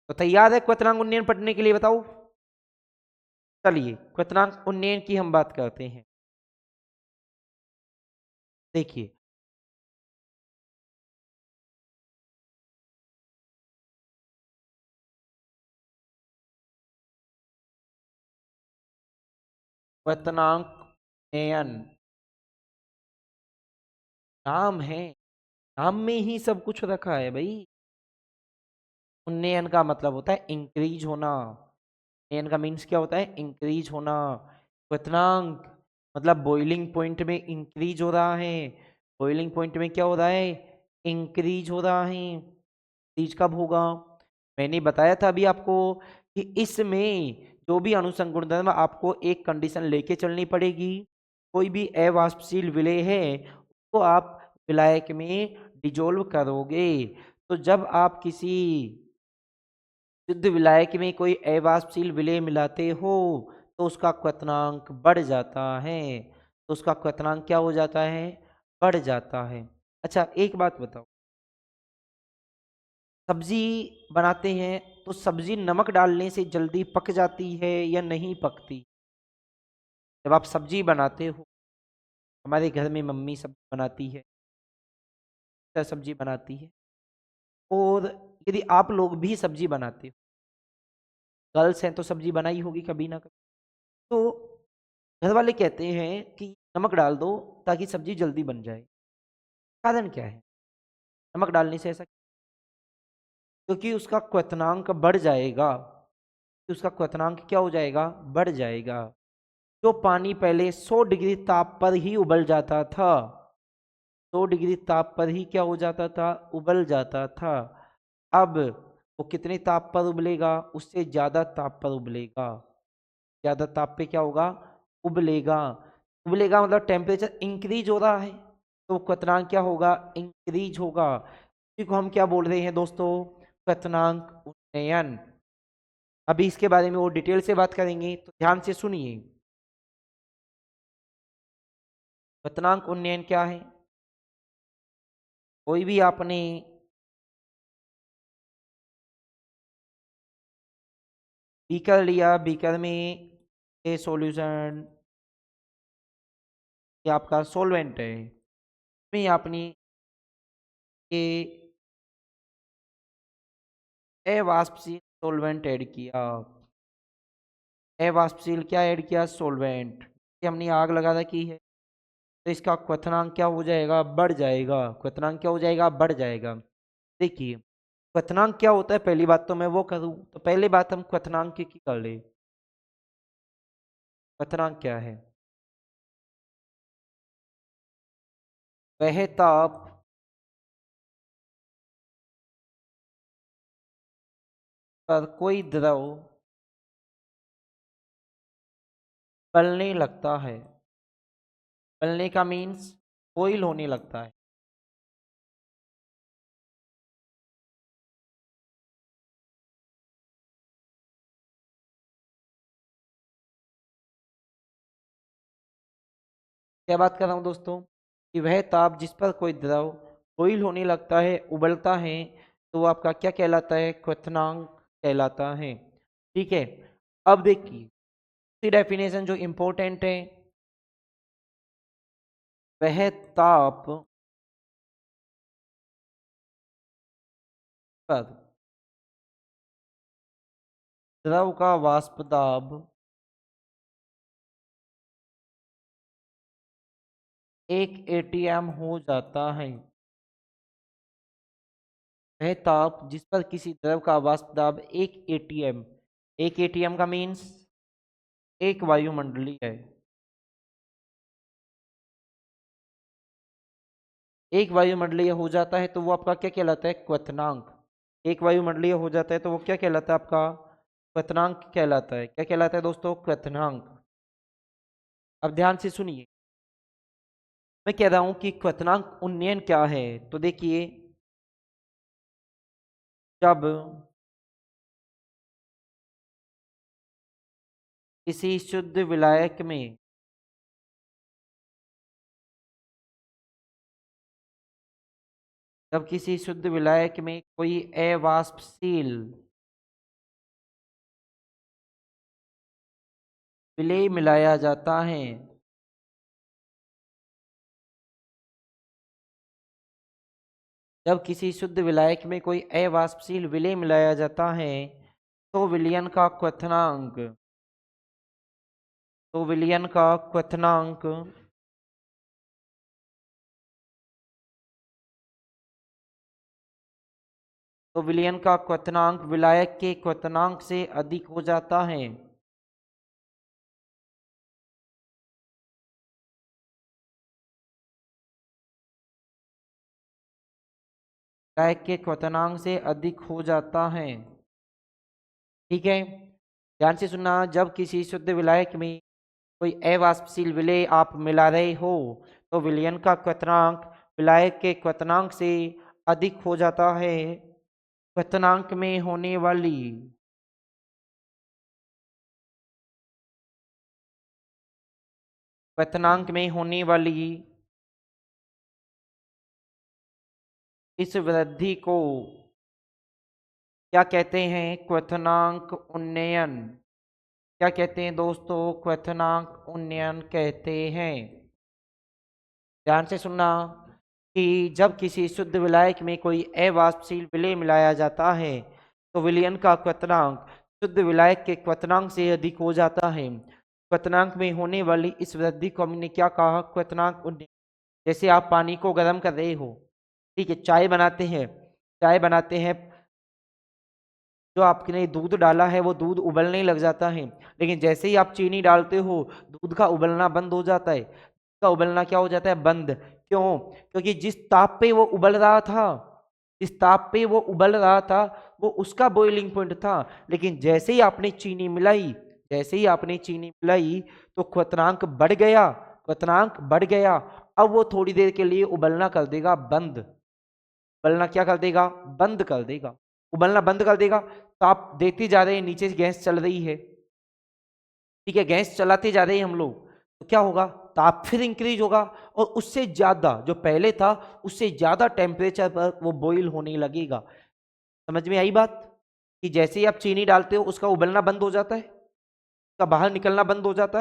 तो तैयार है क्वथनांक उन्नयन पढ़ने के लिए? बताओ। चलिए क्वथनांक उन्नयन की हम बात करते हैं। देखिए क्वथनांक उन्नयन नाम है, नाम में ही सब कुछ रखा है भाई। उन्नयन का मतलब होता है इंक्रीज होना। उन्नयन का मीन्स क्या होता है? इंक्रीज होना। क्वथनांक मतलब बॉइलिंग पॉइंट में इंक्रीज हो रहा है। बॉइलिंग पॉइंट में क्या हो रहा है? इंक्रीज हो रहा है। इंक्रीज कब होगा? मैंने बताया था अभी आपको कि इसमें जो भी अनुसंग गुणधर्म आपको एक कंडीशन लेके चलनी पड़ेगी। कोई भी अवाष्पशील विलेय है तो आप विलायक में डिजोल्व करोगे। तो जब आप किसी शुद्ध विलायक में कोई अवाष्पशील विलेय मिलाते हो तो उसका क्वथनांक बढ़ जाता है। तो उसका क्वथनांक क्या हो जाता है? बढ़ जाता है। अच्छा एक बात बताओ, सब्जी बनाते हैं तो सब्जी नमक डालने से जल्दी पक जाती है या नहीं पकती? जब आप सब्जी बनाते हो, हमारे घर में मम्मी सब्जी बनाती है, सब्जी बनाती है, और यदि आप लोग भी सब्जी बनाते हो, गर्ल्स हैं तो सब्जी बनाई होगी कभी ना कभी, तो घर वाले कहते हैं कि नमक डाल दो ताकि सब्जी जल्दी बन जाए। कारण क्या है नमक डालने से ऐसा? क्योंकि उसका क्वथनांक बढ़ जाएगा, कि उसका क्वथनांक क्या हो जाएगा, बढ़ जाएगा। जो पानी पहले 100 डिग्री ताप पर ही उबल जाता था, 100 डिग्री ताप पर ही क्या हो जाता था, उबल जाता था, अब वो कितने ताप पर उबलेगा, उससे ज्यादा ताप पर उबलेगा। ज्यादा ताप पे क्या होगा, उबलेगा। उबलेगा मतलब टेम्परेचर इंक्रीज हो रहा है, तो क्वथनांक क्या होगा, इंक्रीज होगा। इसी को हम क्या बोल रहे हैं दोस्तों, क्वथनांक उन्नयन। अभी इसके बारे में वो डिटेल से बात करेंगे, तो ध्यान से सुनिए। क्वथनांक उन्नयन क्या है? कोई भी आपने बीकर लिया, बीकर में ये सॉल्यूशन, ये आपका सॉल्वेंट है, इसमें आपने ये अवाष्पशील सॉल्वेंट ऐड किया। अवाष्पशील क्या ऐड किया, सॉल्वेंट। ये हमने आग लगा रखी है, तो इसका क्वथनांक क्या हो जाएगा, बढ़ जाएगा। क्वथनांक क्या हो जाएगा, बढ़ जाएगा। देखिए क्वथनांक क्या होता है, पहली बात तो मैं वो करूं, तो पहली बात हम क्वथनांक की कर ले। क्वथनांक क्या है, वह ताप पर कोई द्रव गलने लगता है। गलने का मीन्स बॉईल होने लगता है। क्या बात कर रहा हूं दोस्तों, कि वह ताप जिस पर कोई द्रव बॉईल होने लगता है, उबलता है, तो वो आपका क्या कहलाता है, क्वथनांक कहलाता है। ठीक है, अब देखिए डेफिनेशन जो इंपॉर्टेंट है, वह ताप पर द्रव का वाष्प दाब 1 atm हो जाता है। वह ताप जिस पर किसी द्रव का वाष्प दाब 1 atm, 1 atm का मीन्स एक वायुमंडलीय है। एक वायुमंडलीय हो जाता है तो वो आपका क्या कहलाता है, क्वथनांक। एक वायुमंडलीय हो जाता है तो वो क्या कहलाता है, आपका क्वथनांक कहलाता है। क्या कहलाता है दोस्तों, क्वथनांक। अब ध्यान से सुनिए, मैं कह रहा हूं कि क्वथनांक उन्नयन क्या है। तो देखिए, जब किसी शुद्ध विलायक में जब किसी शुद्ध विलायक में कोई अवाष्पशील विलेय मिलाया जाता है, जब किसी शुद्ध विलायक में कोई अवाष्पशील विलेय मिलाया जाता है, तो विलयन का क्वथनांक तो विलयन का क्वथनांक तो विलयन का क्वथनांक विलायक के क्वथनांक से अधिक हो जाता है। विलायक के क्वथनांक से अधिक हो जाता है। ठीक है, ध्यान से सुनना, जब किसी शुद्ध विलायक में कोई अवाष्पशील विलेय आप मिला रहे हो, तो विलयन का क्वथनांक विलायक के क्वथनांक से अधिक हो जाता है। क्वथनांक में होने वाली क्वथनांक में होने वाली इस वृद्धि को क्या कहते हैं, क्वथनांक उन्नयन। क्या कहते हैं दोस्तों? क्वथनांक उन्नयन कहते हैं। ध्यान से सुनना कि जब किसी शुद्ध विलायक में कोई अवाष्पशील विलेय मिलाया जाता है तो विलयन का क्वथनांक शुद्ध विलायक के क्वथनांक से अधिक हो जाता है। क्वथनांक में होने वाली इस वृद्धि को हमने क्या कहा? क्वथनांक उन्नयन। जैसे आप पानी को गर्म कर रहे हो, ठीक है, चाय बनाते हैं, चाय बनाते हैं, जो आपने दूध डाला है वो दूध उबलने लग जाता है, लेकिन जैसे ही आप चीनी डालते हो दूध का उबलना बंद हो जाता है। का उबलना क्या हो जाता है? बंद। क्यों? क्योंकि जिस ताप पे वो उबल रहा था, जिस ताप पे वो उबल रहा था वो उसका बॉइलिंग पॉइंट था, लेकिन जैसे ही आपने चीनी मिलाई, जैसे ही आपने चीनी मिलाई तो क्वथनांक बढ़ गया, क्वथनांक बढ़ गया। अब वो थोड़ी देर के लिए उबलना कर देगा बंद। उबलना क्या कर देगा? बंद कर देगा। उबलना बंद कर देगा तो आप देखते जा रहे हैं नीचे से गैस चल रही है, ठीक है, गैस चलाते जा रहे हैं हम लोग, तो क्या होगा? ताप फिर इंक्रीज होगा और उससे ज्यादा, जो पहले था उससे ज्यादा टेम्परेचर पर वो बॉईल होने लगेगा। समझ में आई बात? कि जैसे ही आप चीनी डालते हो उसका उबलना बंद हो जाता है, उसका बाहर निकलना बंद हो जाता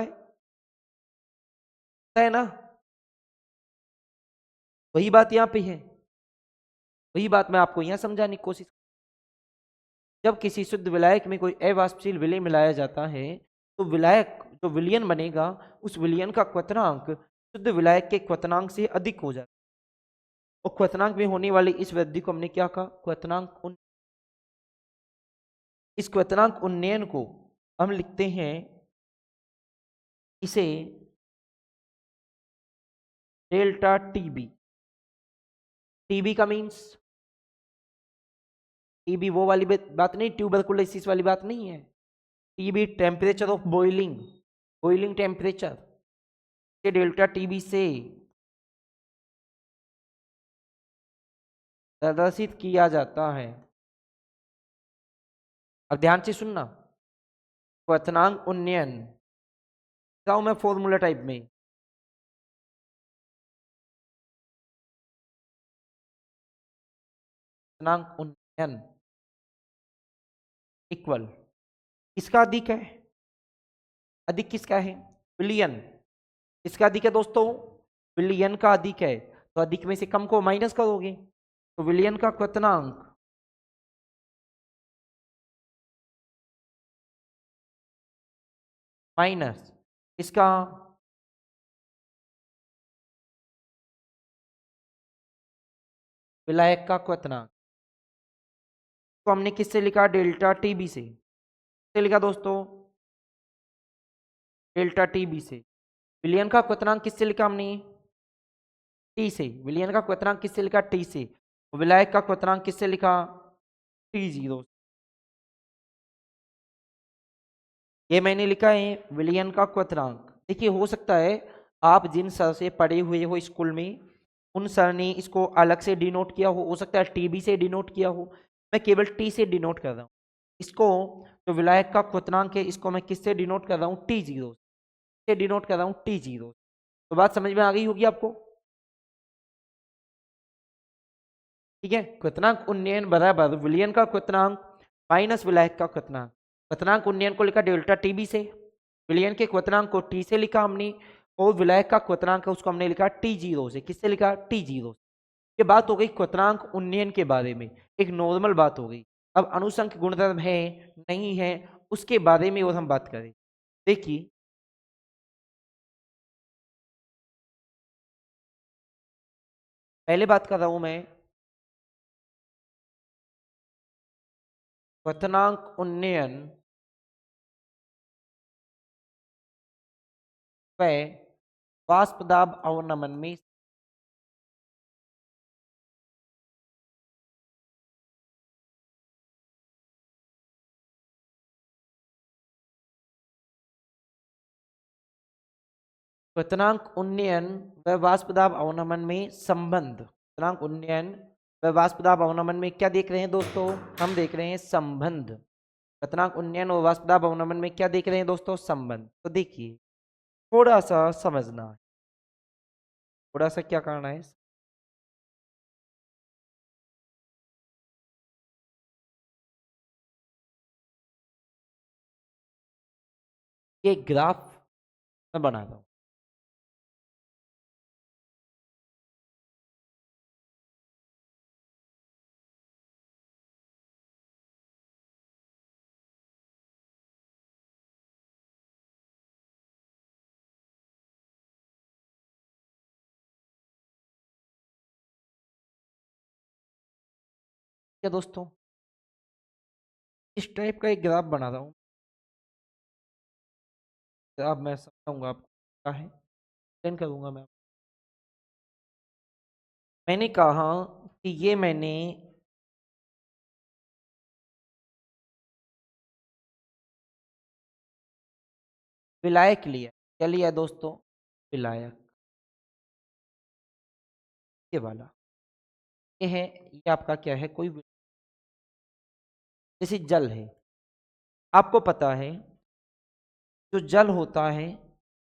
है ना? वही बात यहाँ पे है, वही बात मैं आपको यहाँ समझाने की कोशिश। जब किसी शुद्ध विलायक में कोई अवाष्पशील विलय मिलाया जाता है तो विलायक जो विलयन बनेगा उस विलयन का क्वथनांक शुद्ध विलायक के क्वथनांक से अधिक हो जाता है। और क्वथनांक में होने वाली इस वृद्धि को हमने क्या कहा? क्वथनांक उन। इस क्वथनांक उन्नयन को हम लिखते हैं, इसे डेल्टा टीबी। टीबी का मीन्स, टीबी वो वाली बात नहीं, ट्यूबरकुलोसिस वाली बात नहीं है। TB temperature of boiling, boiling temperature के डेल्टा टीबी से प्रदर्शित किया जाता है। अब ध्यान से सुनना, क्वथनांक उन्नयन बताऊं मैं फॉर्मूला टाइप में। क्वथनांक उन्नयन इक्वल किसका अधिक है? अधिक किसका है? विलयन। किसका अधिक है दोस्तों? विलयन का अधिक है, तो अधिक में से कम को माइनस करोगे तो विलयन का क्वथनांक माइनस इसका विलायक का क्वथनांक को हमने किससे लिखा? डेल्टा टीबी से। किससे लिखा दोस्तों? डेल्टा टीबी से। विलयन का क्वथनांक किससे लिखा हमने? टी से। विलयन का क्वथनांक किससे लिखा? टी से। विलायक का क्वथनांक किससे लिखा? T zero. ये मैंने लिखा है विलयन का क्वथनांक। देखिए हो सकता है आप जिन सर से पढ़े हुए हो स्कूल में उन सर ने इसको अलग से डिनोट किया हो सकता है टीबी से डिनोट किया हो, मैं केवल टी से डिनोट कर रहा हूँ इसको। जो विलायक का क्वथनांक है इसको मैं किससे डिनोट कर रहा हूँ? टी जीरो से डिनोट कर रहा हूँ, टी जीरो। तो बात समझ में आ गई होगी आपको, ठीक है। क्वथनांक उन्नयन बराबर विलयन का क्वथनांक माइनस विलायक का क्वथनांक। क्वथनांक उन्नयन को लिखा डेल्टा टीबी से, विलयन के क्वथनांक को टी से लिखा हमने, और विलायक का क्वथनांक है उसको हमने लिखा टी जीरो से। किससे लिखा? T zero. ये बात हो गई क्वथनांक उन्नयन के बारे में, एक नॉर्मल बात हो गई। अब अनुसंख्य गुणधर्म है नहीं है उसके बारे में और हम बात करें। देखिए पहले बात कर रहा हूं मैं क्वथनांक उन्नयन व वाष्प दाब अवनमन में। क्वथनांक उन्नयन व वाष्प दाब अवनमन में संबंध। क्वथनांक उन्नयन व वाष्प दाब अवनमन में क्या देख रहे हैं दोस्तों? हम देख रहे हैं संबंध। क्वथनांक उन्नयन और वाष्प दाब अवनमन में क्या देख रहे हैं दोस्तों? संबंध। तो देखिए थोड़ा सा समझना है, थोड़ा सा क्या करना है। ये ग्राफ मैं बनाता हूँ। क्या दोस्तों, इस टाइप का एक ग्राफ बना रहा हूँ। ग्राफ मैं समझाऊंगा आपको क्या है, एक्सप्लेन करूंगा मैं। मैंने कहा कि ये मैंने विलायक लिया। क्या लिया दोस्तों? विलायक, ये वाला। ये है, ये आपका क्या है, कोई जैसे जल है। आपको पता है जो जल होता है,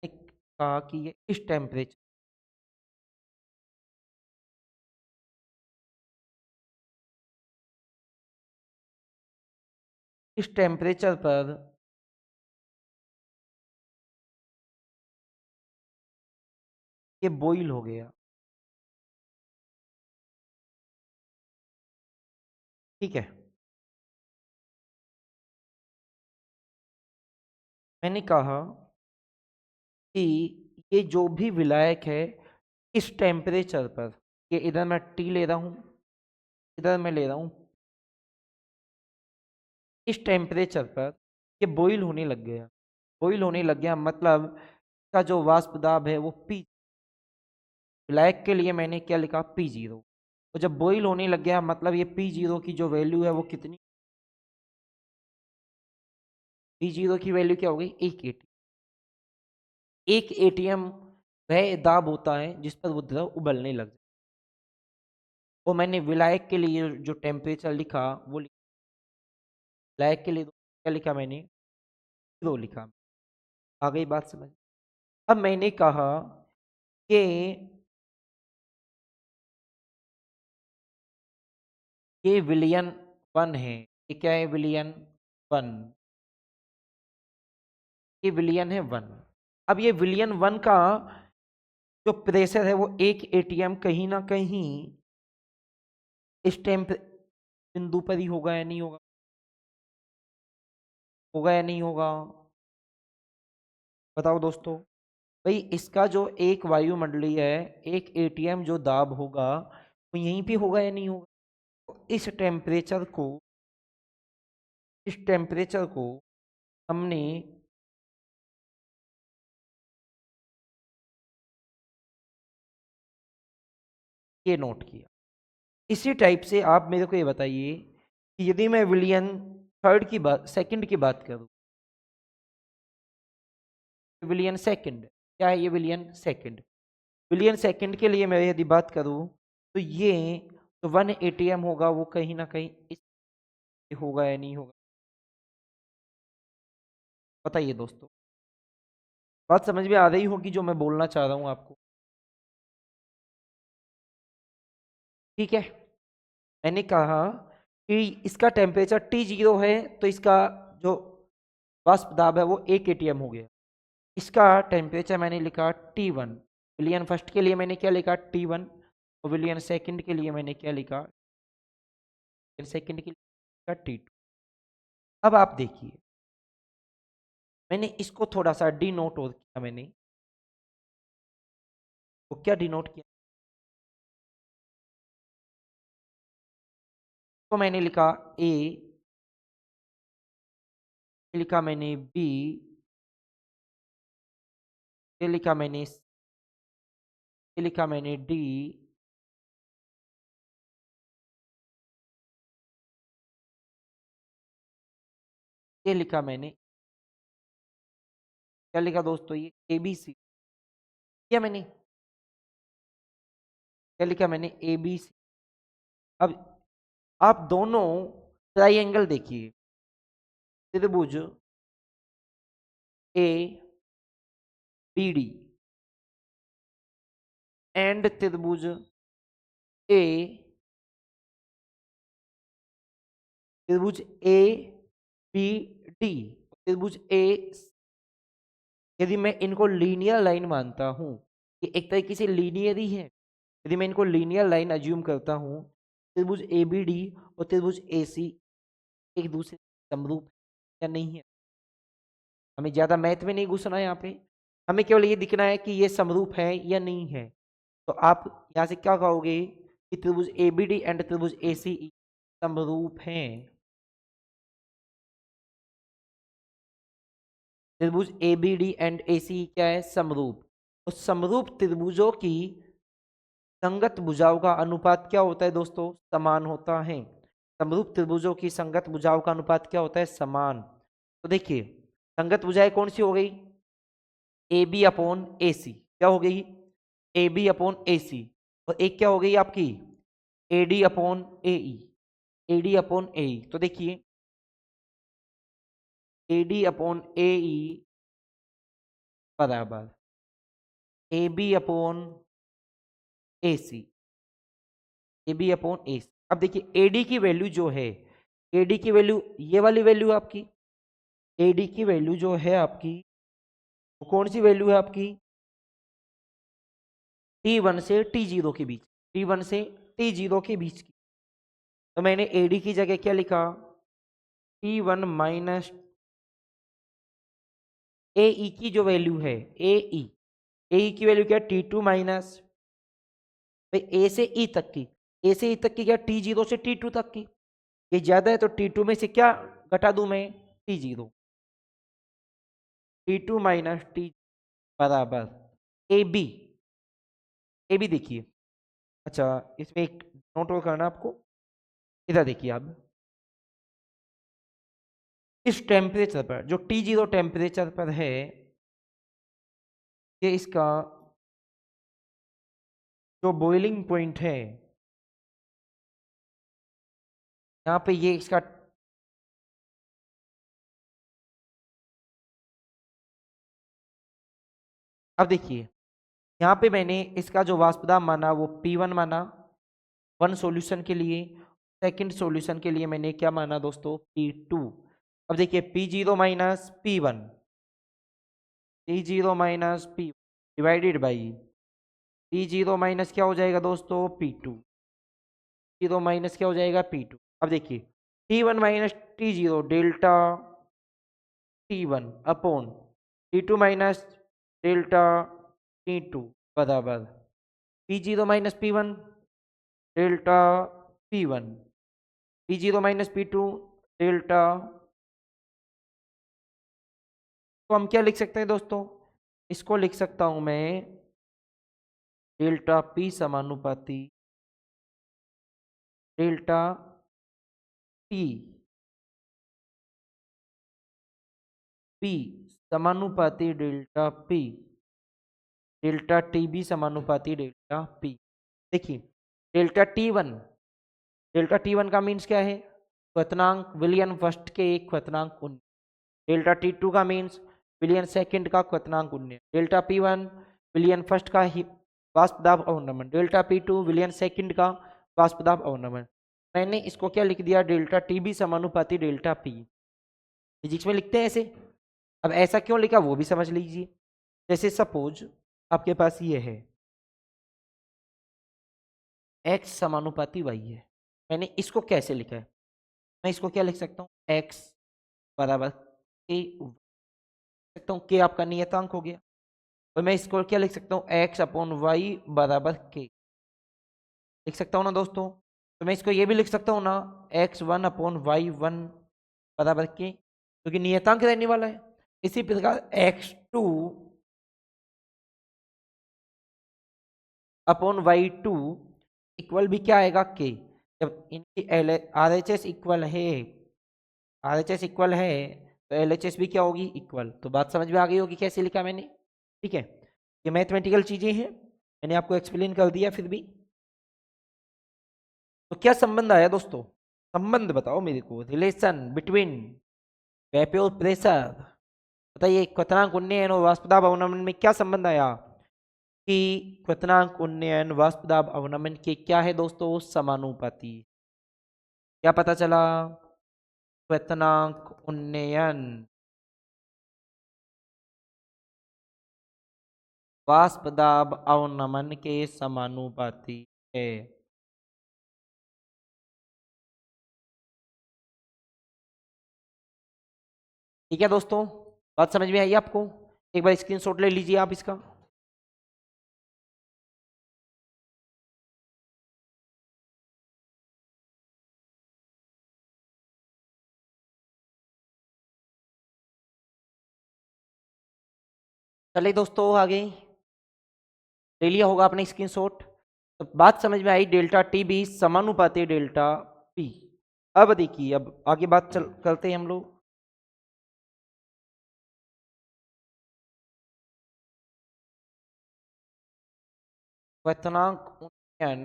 एक कहा कि ये इस टेम्परेचर पर ये बॉईल हो गया। ठीक है, मैंने कहा कि ये जो भी विलायक है इस टेम्परेचर पर, ये इधर मैं टी ले रहा हूं, इधर मैं ले रहा हूं, इस टेम्परेचर पर ये बॉईल होने लग गया। बॉईल होने लग गया मतलब का जो वाष्प दाब है वो पी, विलायक के लिए मैंने क्या लिखा, P0। तो जब बॉईल होने लग गया मतलब ये P0 की जो वैल्यू है वो कितनी, P0 की वैल्यू क्या हो गई, 1 ATM। 1 ATM वह दाब होता है जिस पर वो द्रव उबलने लग जाए। वो मैंने विलायक के लिए जो टेम्परेचर लिखा वो विलायक के लिए क्या लिखा मैंने, 0 लिखा। आ गई बात समझ? अब मैंने कहा कि ये विलियन 1 है। ये क्या है, विलियन 1। ये विलियन है 1। अब ये विलियन 1 का जो प्रेशर है वो 1 ATM कहीं ना कहीं इस टेम्प बिंदु पर ही होगा या नहीं होगा, होगा या नहीं होगा, बताओ दोस्तों। भाई इसका जो एक वायुमंडलीय है, 1 ATM जो दाब होगा वो यहीं पे होगा या नहीं होगा। तो इस टेम्परेचर को हमने ये नोट किया। इसी टाइप से आप मेरे को ये बताइए कि यदि मैं विलियन थर्ड की बात, सेकंड की बात करूं, विलियन सेकंड क्या है, ये विलियन सेकंड, विलियन सेकंड के लिए मैं यदि बात करूं तो ये तो 1 ATM होगा वो कहीं ना कहीं इस होगा या नहीं होगा, बताइए दोस्तों। बात समझ में आ रही होगी जो मैं बोलना चाह रहा हूं आपको। ठीक है, मैंने कहा कि इसका टेम्परेचर T0 है तो इसका जो वाष्प दाब है वो 1 ATM हो गया। इसका टेम्परेचर मैंने लिखा T1। विलियन फर्स्ट के लिए मैंने क्या लिखा, T1। और विलियन सेकंड के लिए मैंने क्या लिखा, सेकंड के लिए लिखा T2। अब आप देखिए, मैंने इसको थोड़ा सा डिनोट और किया। मैंने तो क्या डिनोट किया, तो मैंने लिखा A, लिखा मैंने B, ये लिखा मैंने ये लिखा मैंने D, ये लिखा मैंने, क्या लिखा दोस्तों, ये ABC। क्या मैंने, क्या लिखा मैंने, ABC। अब आप दोनों ट्राइएंगल देखिए, त्रिभुज ए बी डी एंड त्रिभुज ए, त्रिभुज ए बी डी, त्रिभुज ए यदि मैं इनको लीनियर लाइन मानता हूँ, ये एक तरीके से लीनियर ही है, यदि मैं इनको लीनियर लाइन अज्यूम करता हूँ, त्रिभुज ए बी डी और त्रिभुज ए सी एक दूसरे के समरूप है या नहीं है। हमें ज़्यादा मैथ में नहीं घुसना है यहाँ पे, हमें केवल ये दिखना है कि ये समरूप है या नहीं है। तो आप यहाँ से क्या कहोगे कि त्रिभुज ए बी डी एंड त्रिभुज ए सी समरूप हैं। त्रिभुज ए बी डी एंड ए सी क्या है, समरूप। तो समरूप त्रिभुजों की संगत भुजाओं का अनुपात क्या होता है दोस्तों, समान होता है। समरूप त्रिभुजों की संगत भुजाओं का अनुपात क्या होता है, समान। तो देखिए संगत भुजाएं कौन सी हो गई, ए बी अपॉन ए सी, क्या हो गई, ए बी अपॉन ए सी, और एक क्या हो गई आपकी, A D upon A E, A D upon A E. तो देखिए A D upon A E बराबर A B upon A C, A B upon A C. अब देखिए ए डी की वैल्यू जो है, ए डी की वैल्यू ये वाली वैल्यू आपकी, ए डी की वैल्यू जो है आपकी वो कौन सी वैल्यू है आपकी, T1 से T0 के बीच, T1 से T0 के बीच की। तो मैंने ए डी की जगह क्या लिखा, T1 माइनस ए ई की जो वैल्यू है, ए ई की वैल्यू क्या है, T2 माइनस ए से ई तक की, ए से ई तक की क्या, T0 से T2 तक की। ये ज्यादा है तो T2 में से क्या घटा दूं मैं, T0, T2 माइनस टी बराबर ए बी। ए बी देखिए, अच्छा इसमें एक नोट और करना आपको, इधर देखिए आप, इस टेम्परेचर पर जो T0 टेम्परेचर पर है, ये इसका जो बॉइलिंग पॉइंट है, यहाँ पे ये इसका अब देखिए यहाँ पे मैंने इसका जो वाष्प दाब माना वो P1 माना वन सॉल्यूशन के लिए, सेकंड सॉल्यूशन के लिए मैंने क्या माना दोस्तों, P2। अब देखिए P0 minus P1, P0 minus P divided by P0 minus क्या हो जाएगा दोस्तों, P2, P0 माइनस क्या हो जाएगा, P2। अब देखिए T1 minus T0 delta T1 upon T2 minus delta T2 बराबर P0 minus P1 delta P1, P0 minus P2 delta. तो हम क्या लिख सकते हैं दोस्तों, इसको लिख सकता हूं मैं डेल्टा P समानुपाती डेल्टा T P समानुपाती delta P, delta T B समानुपाती डेल्टा P। देखिए डेल्टा T1 का मीन्स क्या है, क्वथनांक विलियन फर्स्ट के एक क्वथनांक उन्नय, डेल्टा T2 का मीन्स विलियन सेकंड का क्वथनांक उन्नय, डेल्टा P1 विलियन फर्स्ट का ही वाष्प दाब अवनमन, डेल्टा P2 विलियन सेकंड का वाष्प दाब अवनमन। मैंने इसको क्या लिख दिया, डेल्टा TB समानुपाती डेल्टा P। फिजिक्स में लिखते हैं ऐसे। अब ऐसा क्यों लिखा वो भी समझ लीजिए। जैसे सपोज आपके पास ये है x समानुपाती y है, मैंने इसको कैसे लिखा है, मैं इसको क्या लिख सकता हूँ, x बराबर k सकता हूँ, k आपका नियतांक हो गया, और मैं इसको क्या लिख सकता हूँ, x अपॉन वाई बराबर k लिख सकता हूँ ना दोस्तों। तो मैं इसको ये भी लिख सकता हूँ ना, x1 अपॉन y1 बराबर k, क्योंकि नियतांक रहने वाला है। इसी प्रकार x2 अपॉन y2 इक्वल भी क्या आएगा, k। जब इनकी RHS इक्वल है, RHS इक्वल है तो LHS भी क्या होगी, इक्वल। तो बात समझ में आ गई होगी कैसे लिखा मैंने, ठीक है। ये मैथमेटिकल चीजें हैं, मैंने आपको एक्सप्लेन कर दिया। फिर भी तो क्या संबंध आया दोस्तों, संबंध बताओ मेरे को, रिलेशन बिटवीन वैप्योर प्रेशर, बताइए क्वथनांक उन्नयन और वाष्प दाब अवनमन में क्या संबंध आया, कि क्वथनांक उन्नयन वाष्प दाब अवनमन के क्या है दोस्तों, समानुपाती। क्या पता चला, क्वथनांक उन्नयन वाष्प दाब अवनमन के समानुपाती है। ठीक है दोस्तों, बात समझ में आई आपको? एक बार स्क्रीनशॉट ले लीजिए आप इसका। चलिए दोस्तों, आगे ले लिया होगा आपने स्क्रीनशॉट। तो बात समझ में आई, डेल्टा टी बी समानुपाती डेल्टा पी। अब देखिए, अब आगे बात करते हैं हम लोग। क्वथनांक उन्नयन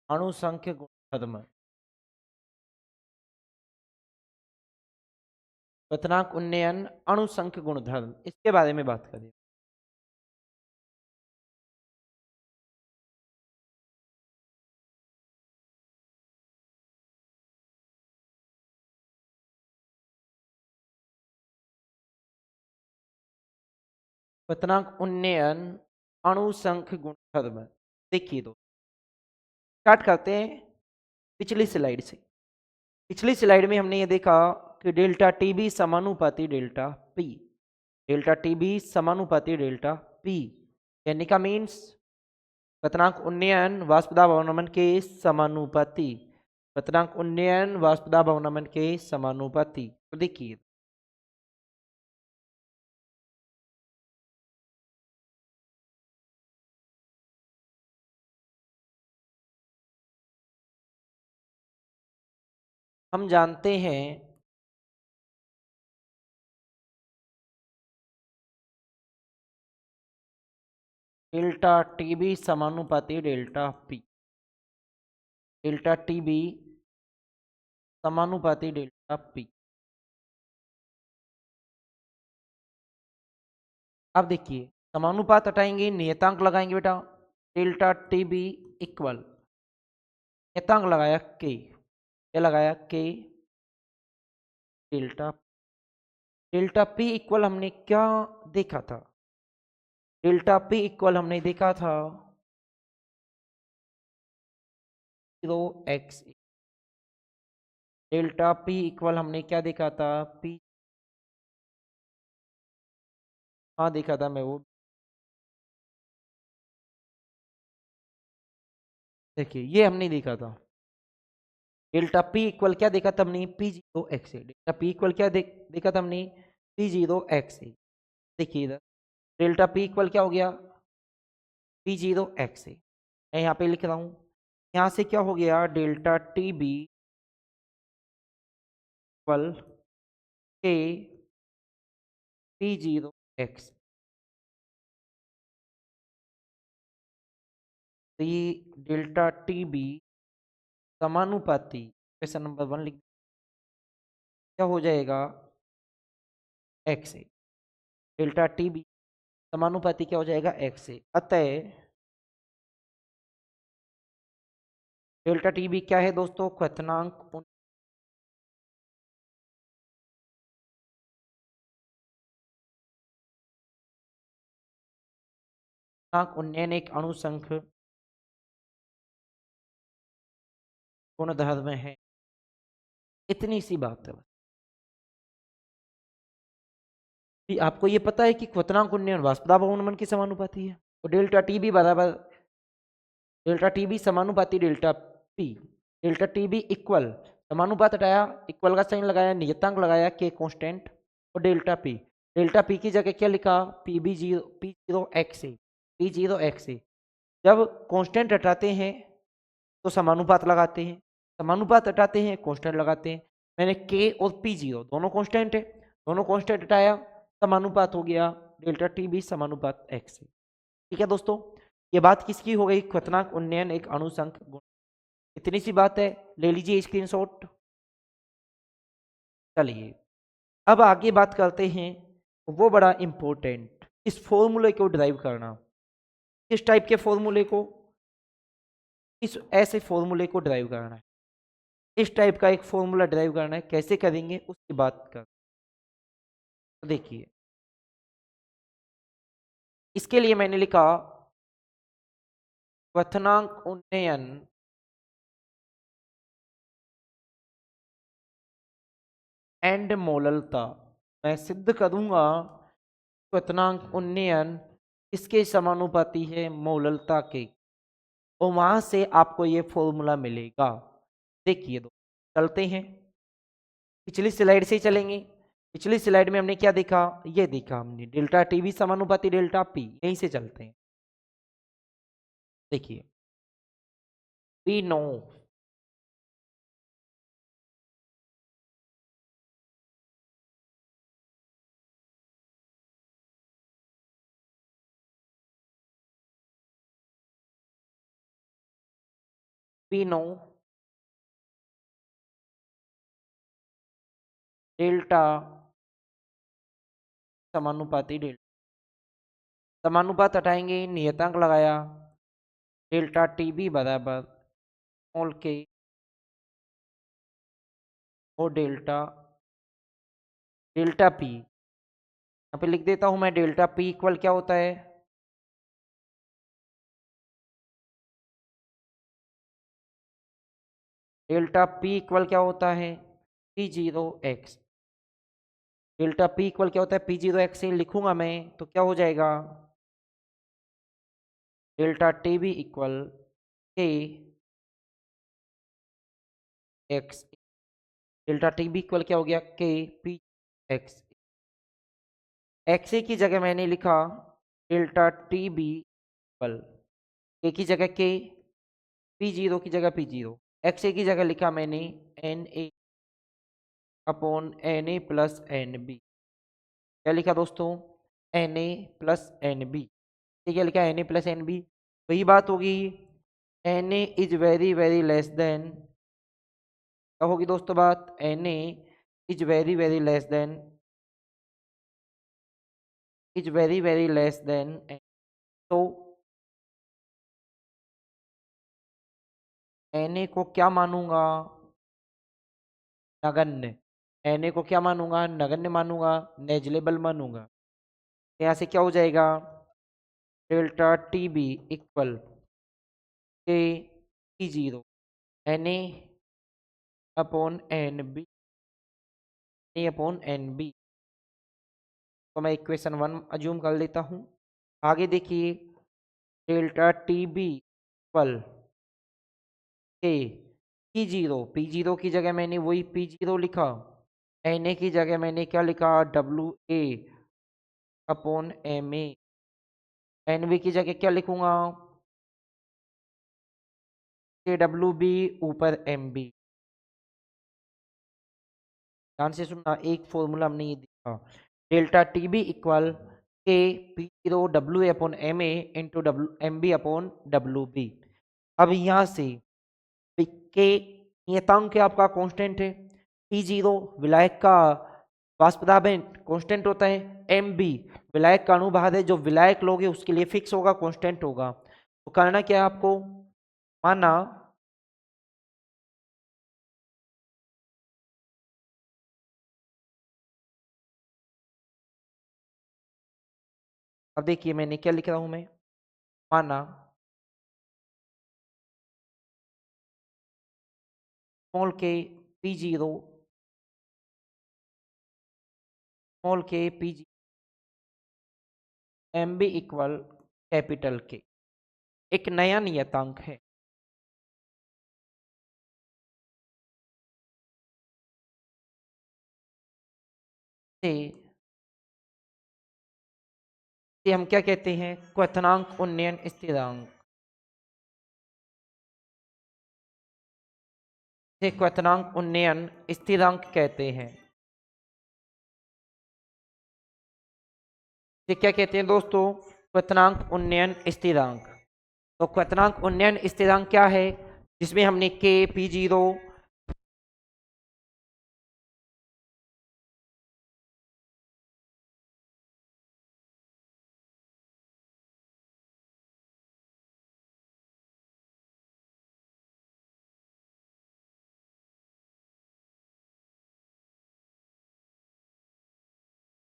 अणुसंख्य गुणधर्म। क्वथनांक उन्नयन अणुसंख्य गुणधर्म, इसके बारे में बात करें। क्वथनांक उन्नयन अणुसंख्य गुणधर्म। देखिए तो स्टार्ट करते हैं पिछली स्लाइड से। पिछली स्लाइड में हमने ये देखा कि डेल्टा टी बी समानुपाती delta P. Delta T B समानुपाती डेल्टा पी यानी का मीन्स क्वथनांक उन्नयन वाष्प दाब अवनमन के समानुपाती। क्वथनांक उन्नयन वाष्प दाब अवनमन के समानुपाती। तो देखिए, हम जानते हैं डेल्टा टी बी समानुपाती delta P. Delta T B समानुपाती डेल्टा पी। अब देखिए, समानुपात हटाएंगे, नियतांक लगाएंगे बेटा। डेल्टा टी बी इक्वल, नियतांक लगाया के, क्या लगाया के डेल्टा। डेल्टा पी इक्वल हमने क्या देखा था? डेल्टा पी इक्वल हमने देखा था 0x। डेल्टा पी इक्वल हमने क्या देखा था? पी, हाँ देखा था मैं वो। देखिए, ये हमने देखा था डेल्टा पी इक्वल क्या देखा था हमने? P zero X A. Delta P equal क्या देखा था हमने? पी जीरो एक्स ए। देखिए इधर डेल्टा पी इक्वल क्या हो गया? पी जीरो एक्स ए। मैं यहाँ पे लिख रहा हूँ, यहाँ से क्या हो गया? Delta T B equal K P zero x. तो ये डेल्टा टी बी समानुपाती, क्वेश्चन नंबर 1 लिख, क्या हो जाएगा? X A. Delta T B समानुपाती क्या हो जाएगा? एक्स ए। अतः डेल्टा टी बी क्या है दोस्तों? क्वथनांक उन्नयन एक अणुसंख्य गुणधर्म है। इतनी सी बात है बस। कि आपको ये पता है कि क्वथनांक उन्नयन वाष्प दाब अवनमन के समानुपाती है। तो डेल्टा टी बी बराबर, डेल्टा टी बी समानुपाती delta P. Delta T B equal, समानुपात हटाया, इक्वल का साइन लगाया, नियतांक लगाया के कांस्टेंट, और डेल्टा पी। डेल्टा पी की जगह क्या लिखा? P B zero, P zero X A. P zero X A. जब कांस्टेंट हटाते हैं तो समानुपात लगाते हैं, समानुपात हटाते हैं कांस्टेंट लगाते हैं। मैंने के और पी जीरो दोनों कांस्टेंट है, दोनों कांस्टेंट हटाया, समानुपात हो गया डेल्टा टी बी समानुपात एक्स से। ठीक है दोस्तों, ये बात किसकी हो गई? क्वथनांक उन्नयन एक अणुसंख्य गुण। इतनी सी बात है, ले लीजिए स्क्रीनशॉट। चलिए अब आगे बात करते हैं, वो बड़ा इंपॉर्टेंट, इस फॉर्मूले को ड्राइव करना। किस टाइप के फॉर्मूले को? इस ऐसे फॉर्मूले को ड्राइव करना है। इस टाइप का एक फॉर्मूला ड्राइव करना है, कैसे करेंगे उसकी बात कर। तो देखिए इसके लिए मैंने लिखा क्वथनांक उन्नयन एंड मोललता। मैं सिद्ध करूंगा क्वथनांक उन्नयन इसके समानुपाती है मोललता के, और वहां से आपको ये फॉर्मूला मिलेगा। देखिए दो चलते हैं, पिछली स्लाइड से ही चलेंगे। पिछली स्लाइड में हमने क्या देखा, ये देखा हमने डेल्टा टी भी समानुपाती डेल्टा पी, यहीं से चलते हैं। देखिए we know we know delta समानुपाती डेल्टा, समानुपात हटाएंगे नियतांक लगाया, डेल्टा टी बी बराबर स्मॉल के और डेल्टा डेल्टा पी। यहाँ पे लिख देता हूं मैं, डेल्टा पी इक्वल क्या होता है, डेल्टा पी इक्वल क्या होता है P zero x. Delta P equal क्या होता है पी जीरो एक्स से लिखूंगा मैं तो क्या हो जाएगा, delta T B equal K X. Delta T B equal क्या हो गया के पी एक्स। एक्स ए की जगह मैंने लिखा डेल्टा टी बी इक्वल ए की जगह के, पी जीरो की जगह पी जीरो, एक्स ए की जगह लिखा मैंने N A upon N A plus N B. क्या लिखा दोस्तों, N A plus N B. क्या लिखा N A plus N B, वही बात होगी N A is very very less than, क्या होगी दोस्तों बात, N A is very very less than, is very very less than. तो एन ए को क्या मानूंगा, नगण्य। एन ए को क्या मानूंगा, नगण्य मानूंगा, नेजलेबल मानूंगा। यहाँ से क्या हो जाएगा, delta T B equal K T zero N A upon N B, A upon N B. तो मैं इक्वेशन 1 अज्यूम कर लेता हूँ। आगे देखिए delta T B equal K P zero की जगह मैंने वही पी जीरो लिखा, एन ए की जगह मैंने क्या लिखा W A upon M A, N B की जगह क्या लिखूंगा के डब्ल्यू बी ऊपर एम बी। ध्यान से सुनना, एक फॉर्मूला हमने ये देखा delta T B equal K P zero W A upon M A into W M B upon W B. अब यहाँ से के नियतांक आपका कांस्टेंट है, टी जीरो विलायक का वाष्प दाब कांस्टेंट होता है, एम बी विलायक का अनुभाग है, जो विलायक लोगे उसके लिए फिक्स होगा, कांस्टेंट होगा। तो करना क्या है आपको, माना अब देखिए मैंने क्या लिख रहा हूं मैं, माना small K P zero small K P G M B equal capital K, एक नया नियतांक है। से हम क्या कहते हैं, क्वथनांक उन्नयन स्थिरांक। से क्वथनांक उन्नयन स्थिरांक कहते हैं। ये क्या कहते हैं दोस्तों, क्वथनांक उन्नयन स्थिरांक। तो क्वथनांक उन्नयन स्थिरांक क्या है, जिसमें हमने के पी जीरो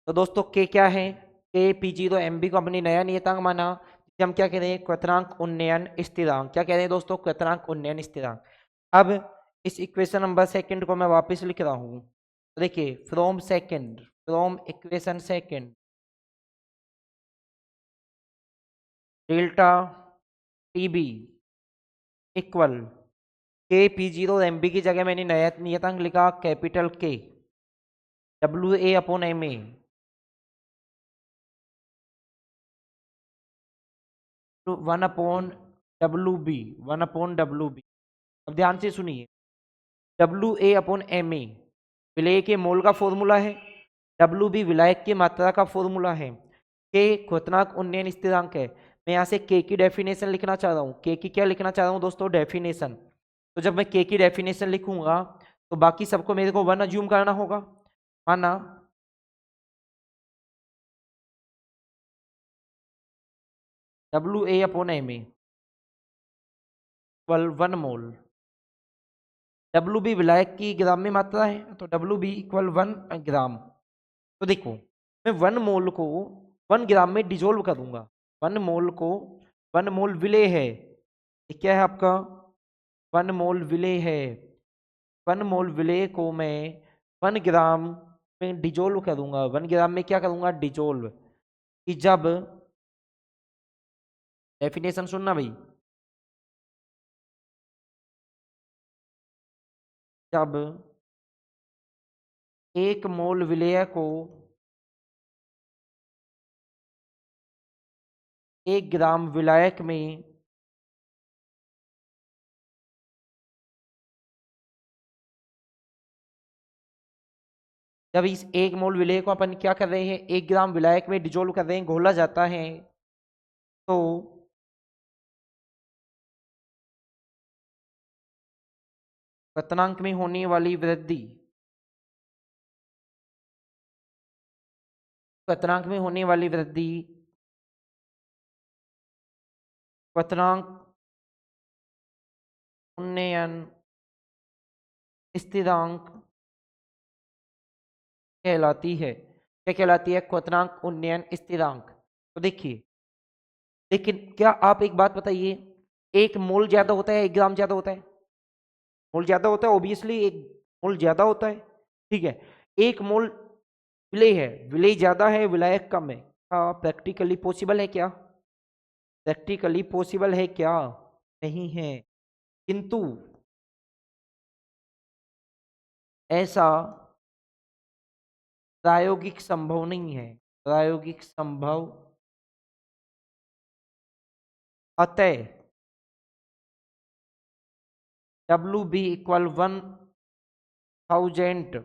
तो दोस्तों के क्या है, के पी जीरो एम बी को अपनी नया नियतांक माना, जिसे हम क्या कह रहे हैं, क्वथनांक उन्नयन स्थिरांक। क्या कह रहे हैं दोस्तों, क्वथनांक उन्नयन स्थिरांक। अब इस इक्वेशन नंबर सेकंड को मैं वापस लिख रहा हूं। तो देखिए, from equation second delta T B equal K P zero M B की जगह मैंने नया नियतांक लिखा capital K W A upon M A 1/WB। अब ध्यान से सुनिए, WA/MA विलेय के मोल का फॉर्मूला है, WB विलायक की मात्रा का फॉर्मूला है, K क्वथनांक उन्नयन स्थिरांक है। मैं यहाँ से K की डेफिनेशन लिखना चाह रहा हूँ। K की क्या लिखना चाह रहा हूँ दोस्तों, डेफिनेशन। तो जब मैं K की डेफिनेशन लिखूंगा तो बाकी सबको मेरे को 1 अज्यूम करना होगा। माना WA/MA 1 मोल, WB विलायक की ग्राम में मात्रा है, तो WB इक्वल 1 ग्राम। तो देखो, मैं 1 मोल को 1 ग्राम में डिजोल्व करूंगा। 1 मोल को 1 मोल विलेय है, ये क्या है आपका, 1 मोल विलेय है। 1 मोल विलेय को मैं 1 ग्राम में डिजोल्व करूंगा। 1 ग्राम में क्या करूंगा, डिजोल्व। कि जब, डेफिनेशन सुनना भाई, जब 1 मोल विलेय को 1 ग्राम विलायक में जब इस 1 मोल विलेय को अपन क्या कर रहे हैं, 1 ग्राम विलायक में डिजोल्व कर रहे हैं, घोला जाता है, तो क्वथनांक में होने वाली वृद्धि, क्वथनांक में होने वाली वृद्धि क्वथनांक उन्नयन स्थिरांक कहलाती है। क्या कहलाती है, क्वथनांक उन्नयन स्थिरांक। तो देखिए, लेकिन क्या आप एक बात बताइए, 1 मोल ज्यादा होता है 1 ग्राम ज्यादा होता है, मोल ज्यादा होता है, ऑब्वियसली 1 मोल ज्यादा होता है, ठीक है। 1 मोल विलेय है, विलेय ज्यादा है विलायक कम है। हाँ, प्रैक्टिकली पॉसिबल है क्या, प्रैक्टिकली पॉसिबल है क्या, नहीं है। किंतु ऐसा प्रायोगिक संभव नहीं है, प्रायोगिक संभव। अतः WB इक्वल 1000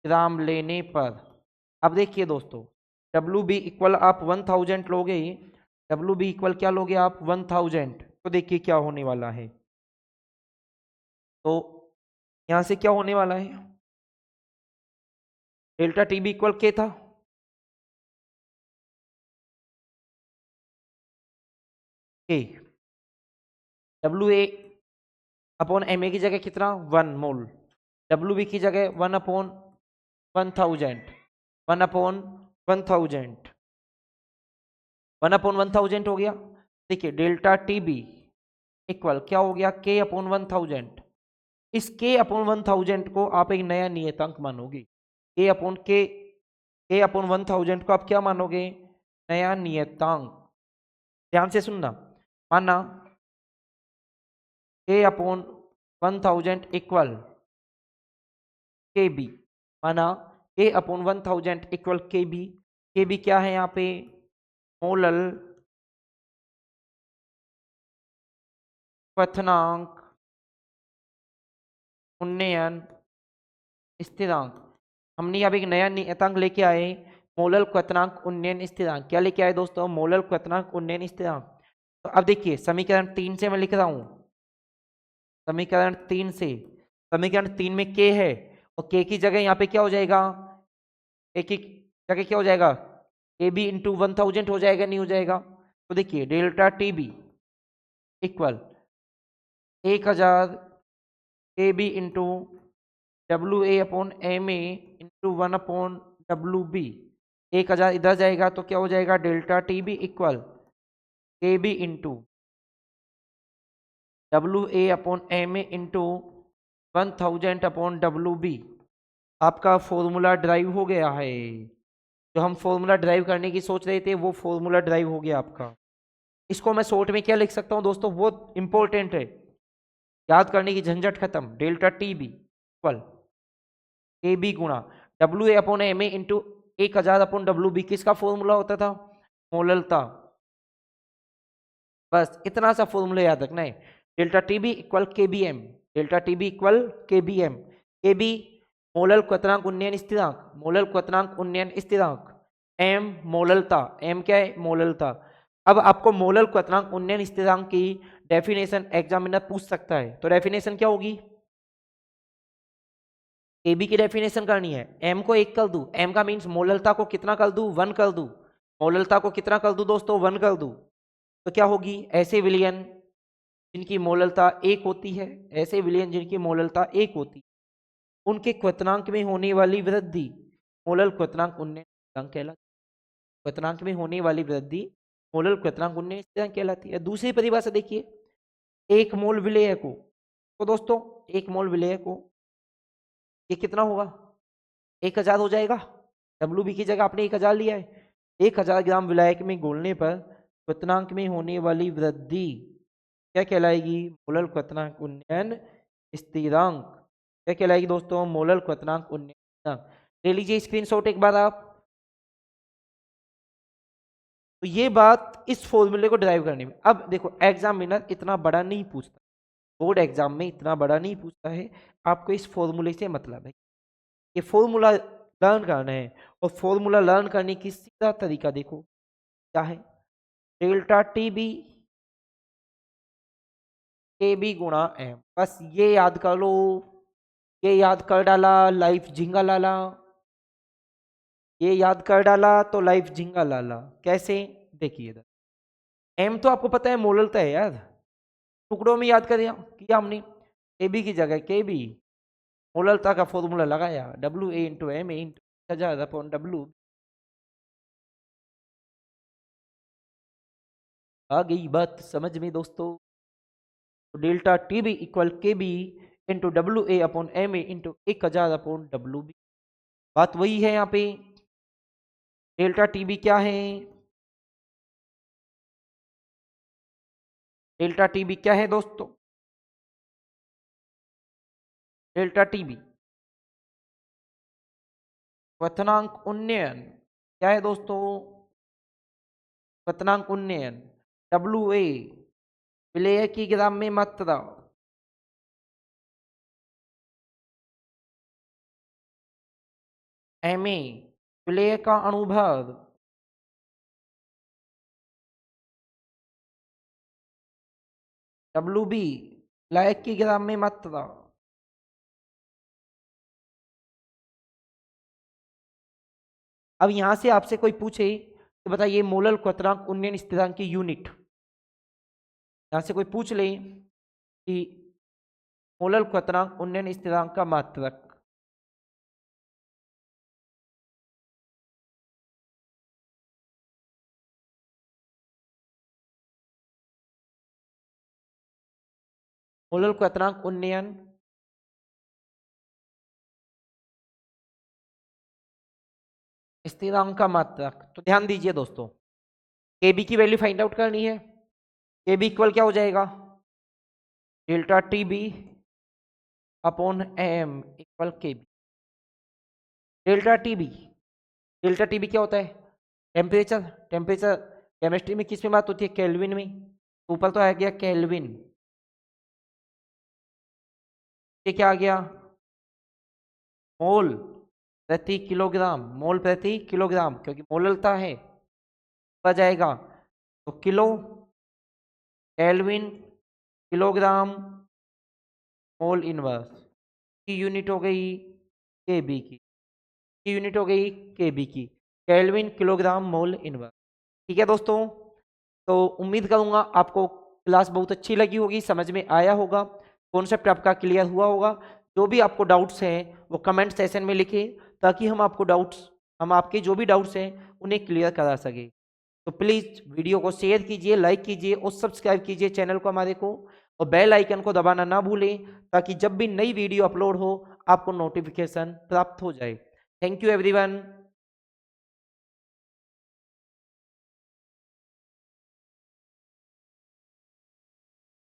ग्राम लेने पर, अब देखिए दोस्तों, WB इक्वल आप 1000 लोगे, WB इक्वल क्या लोगे आप, 1000। तो देखिए क्या होने वाला है, तो यहां से क्या होने वाला है, डेल्टा TB इक्वल के था, के WA/MA की जगह कितना, 1 मोल, WB की जगह 1/1000, 1/1000, 1/1000 हो गया। देखिए, डेल्टा TB इक्वल क्या हो गया, K/1000। इस K/1000 को आप एक नया नियतांक मानोगे, K/1000 को आप क्या मानोगे, नया नियतांक। ध्यान से सुनना, माना K/1000 इक्वल KB, माना K/1000 इक्वल KB। KB क्या है यहाँ पे, मोलल क्वथनांक उन्नयन स्थिरांक। हमने अब एक नया नियतांक लेके आए, मोलल क्वथनांक उन्नयन स्थिरांक। क्या लेके आए दोस्तों, मोलल क्वथनांक उन्नयन स्थिरांक। तो अब देखिए, समीकरण 3 से मैं लिख रहा हूं, समीकरण 3 से, समीकरण 3 में K है, और K की जगह यहाँ पे क्या हो जाएगा, K की जगह क्या हो जाएगा, KB इंटू 1000 हो जाएगा, नहीं हो जाएगा। तो देखिए, delta TB equal 1000 KB into WA/MA into 1 W B, 1000 इधर जाएगा तो क्या हो जाएगा, delta T B equal K B into W A upon M A into 1000 upon W B. आपका फॉर्मूला ड्राइव हो गया है, जो हम फॉर्मूला ड्राइव करने की सोच रहे थे वो फॉर्मूला ड्राइव हो गया आपका। इसको मैं शॉर्ट में क्या लिख सकता हूं दोस्तों, बहुत इंपॉर्टेंट है, याद करने की झंझट खत्म। Delta T B equal A B गुणा W A upon M A into 1000 upon W B. किसका फॉर्मूला होता था, मोललता। बस इतना सा फॉर्मूला याद रखना है, delta T B equal K B M, delta T B equal K B M. K B molal क्वथनांक उन्नयन स्थिरांक, मोलल क्वथनांक उन्नयन स्थिरांक। एम मोललता, एम क्या है, मोललता। अब आपको मोलल क्वथनांक उन्नयन स्थिरांक की डेफिनेशन एग्जामिनर पूछ सकता है, तो डेफिनेशन क्या होगी, केबी की डेफिनेशन करनी है। एम को 1 कर दूं, एम का मीन्स मोललता को कितना कर दूं, 1 कर दूं। मोललता को कितना कर दूं दोस्तों, 1 कर दूं। तो क्या होगी, ऐसे विलयन जिनकी मोललता 1 होती है, ऐसे विलयन जिनकी मोललता 1 होती है, उनके क्वथनांक में होने वाली वृद्धि मोलल क्वथनांक उन्नयन स्थिरांक कहलाती है। क्वथनांक में होने वाली वृद्धि मोलल क्वथनांक उन्नयन स्थिरांक कहलाती है। दूसरी परिभाषा देखिए, 1 मोल विलेय को, तो दोस्तों 1 मोल विलेय को ये कितना होगा, 1000 हो जाएगा। डब्ल्यू बी की जगह आपने 1000 लिया है। 1000 ग्राम विलायक में घोलने पर क्वथनांक में होने वाली वृद्धि क्या कहलाएगी, मोलल क्वथनांक उन्नयन स्थिरांक। क्या कहलाएगी दोस्तों, मोलल क्वथनांक उन्नयन स्थिरांक। ले लीजिए स्क्रीनशॉट एक बार आप। तो ये बात इस फॉर्मूले को ड्राइव करने में। अब देखो एग्जामिनर इतना बड़ा नहीं पूछता, बोर्ड एग्जाम में इतना बड़ा नहीं पूछता है, आपको इस फॉर्मूले से मतलब है। ये फॉर्मूला लर्न करना है, और फॉर्मूला लर्न करने की सीधा तरीका देखो क्या है, डेल्टा टी बी के बी गुणा एम। बस ये याद कर लो, ये याद कर डाला लाइफ झिंगा लाला, ये याद कर डाला तो लाइफ झिंगा लाला। कैसे, देखिए इधर एम तो आपको पता है मोललता है यार, टुकड़ों में याद कर किया हमने, के बी की जगह के बी, मोललता का फॉर्मूला लगाया, W A into M A into 1000 upon W. आ गई बात समझ में दोस्तों। तो delta T B equal K B into W A upon M A into 1000 upon W B. बात वही है यहाँ पे, डेल्टा टी बी क्या है, डेल्टा टी बी क्या है दोस्तों, डेल्टा टी बी क्वथनांक उन्नयन क्या है दोस्तों, क्वथनांक उन्नयन। डब्ल्यू ए विलेय की ग्राम में मात्रा, एम ए विलेय का अणुभार, डब्ल्यू बी विलायक की ग्राम में मात्रा। अब यहां से आपसे कोई पूछे कि बताइए मोलल क्वथनांक उन्नयन स्थिरांक की यूनिट, यहां से कोई पूछ ले कि मोलल क्वथनांक उन्नयन स्थिरांक का मात्रक, मोलल क्वथनांक उन्नयन स्थिरांक का मात्रक। तो ध्यान दीजिए दोस्तों, के बी की वैल्यू फाइंड आउट करनी है। के बी इक्वल क्या हो जाएगा, delta T B upon M equal K B. Delta T B, delta T B क्या होता है, टेम्परेचर। टेम्परेचर केमिस्ट्री में किस में बात होती है, केल्विन में। ऊपर तो आ गया केल्विन, ये क्या आ गया, मोल प्रति किलोग्राम, मोल प्रति किलोग्राम, क्योंकि मोललता है आ जाएगा। तो kilo, kelvin, kilogram, mole inverse की यूनिट हो गई के बी की यूनिट हो गई के बी की, केल्विन किलोग्राम मोल इनवर्स। ठीक है दोस्तों, तो उम्मीद करूंगा आपको क्लास बहुत अच्छी लगी होगी, समझ में आया होगा, कॉन्सेप्ट आपका क्लियर हुआ होगा। जो भी आपको डाउट्स हैं वो कमेंट सेशन में लिखें, ताकि हम आपको डाउट्स हम आपके जो भी डाउट्स हैं उन्हें क्लियर करा सके। तो प्लीज़ वीडियो को शेयर कीजिए, लाइक कीजिए और सब्सक्राइब कीजिए चैनल को हमारे को, और बेल आइकन को दबाना ना भूलें ताकि जब भी नई वीडियो अपलोड हो आपको नोटिफिकेशन प्राप्त हो जाए। Thank you everyone.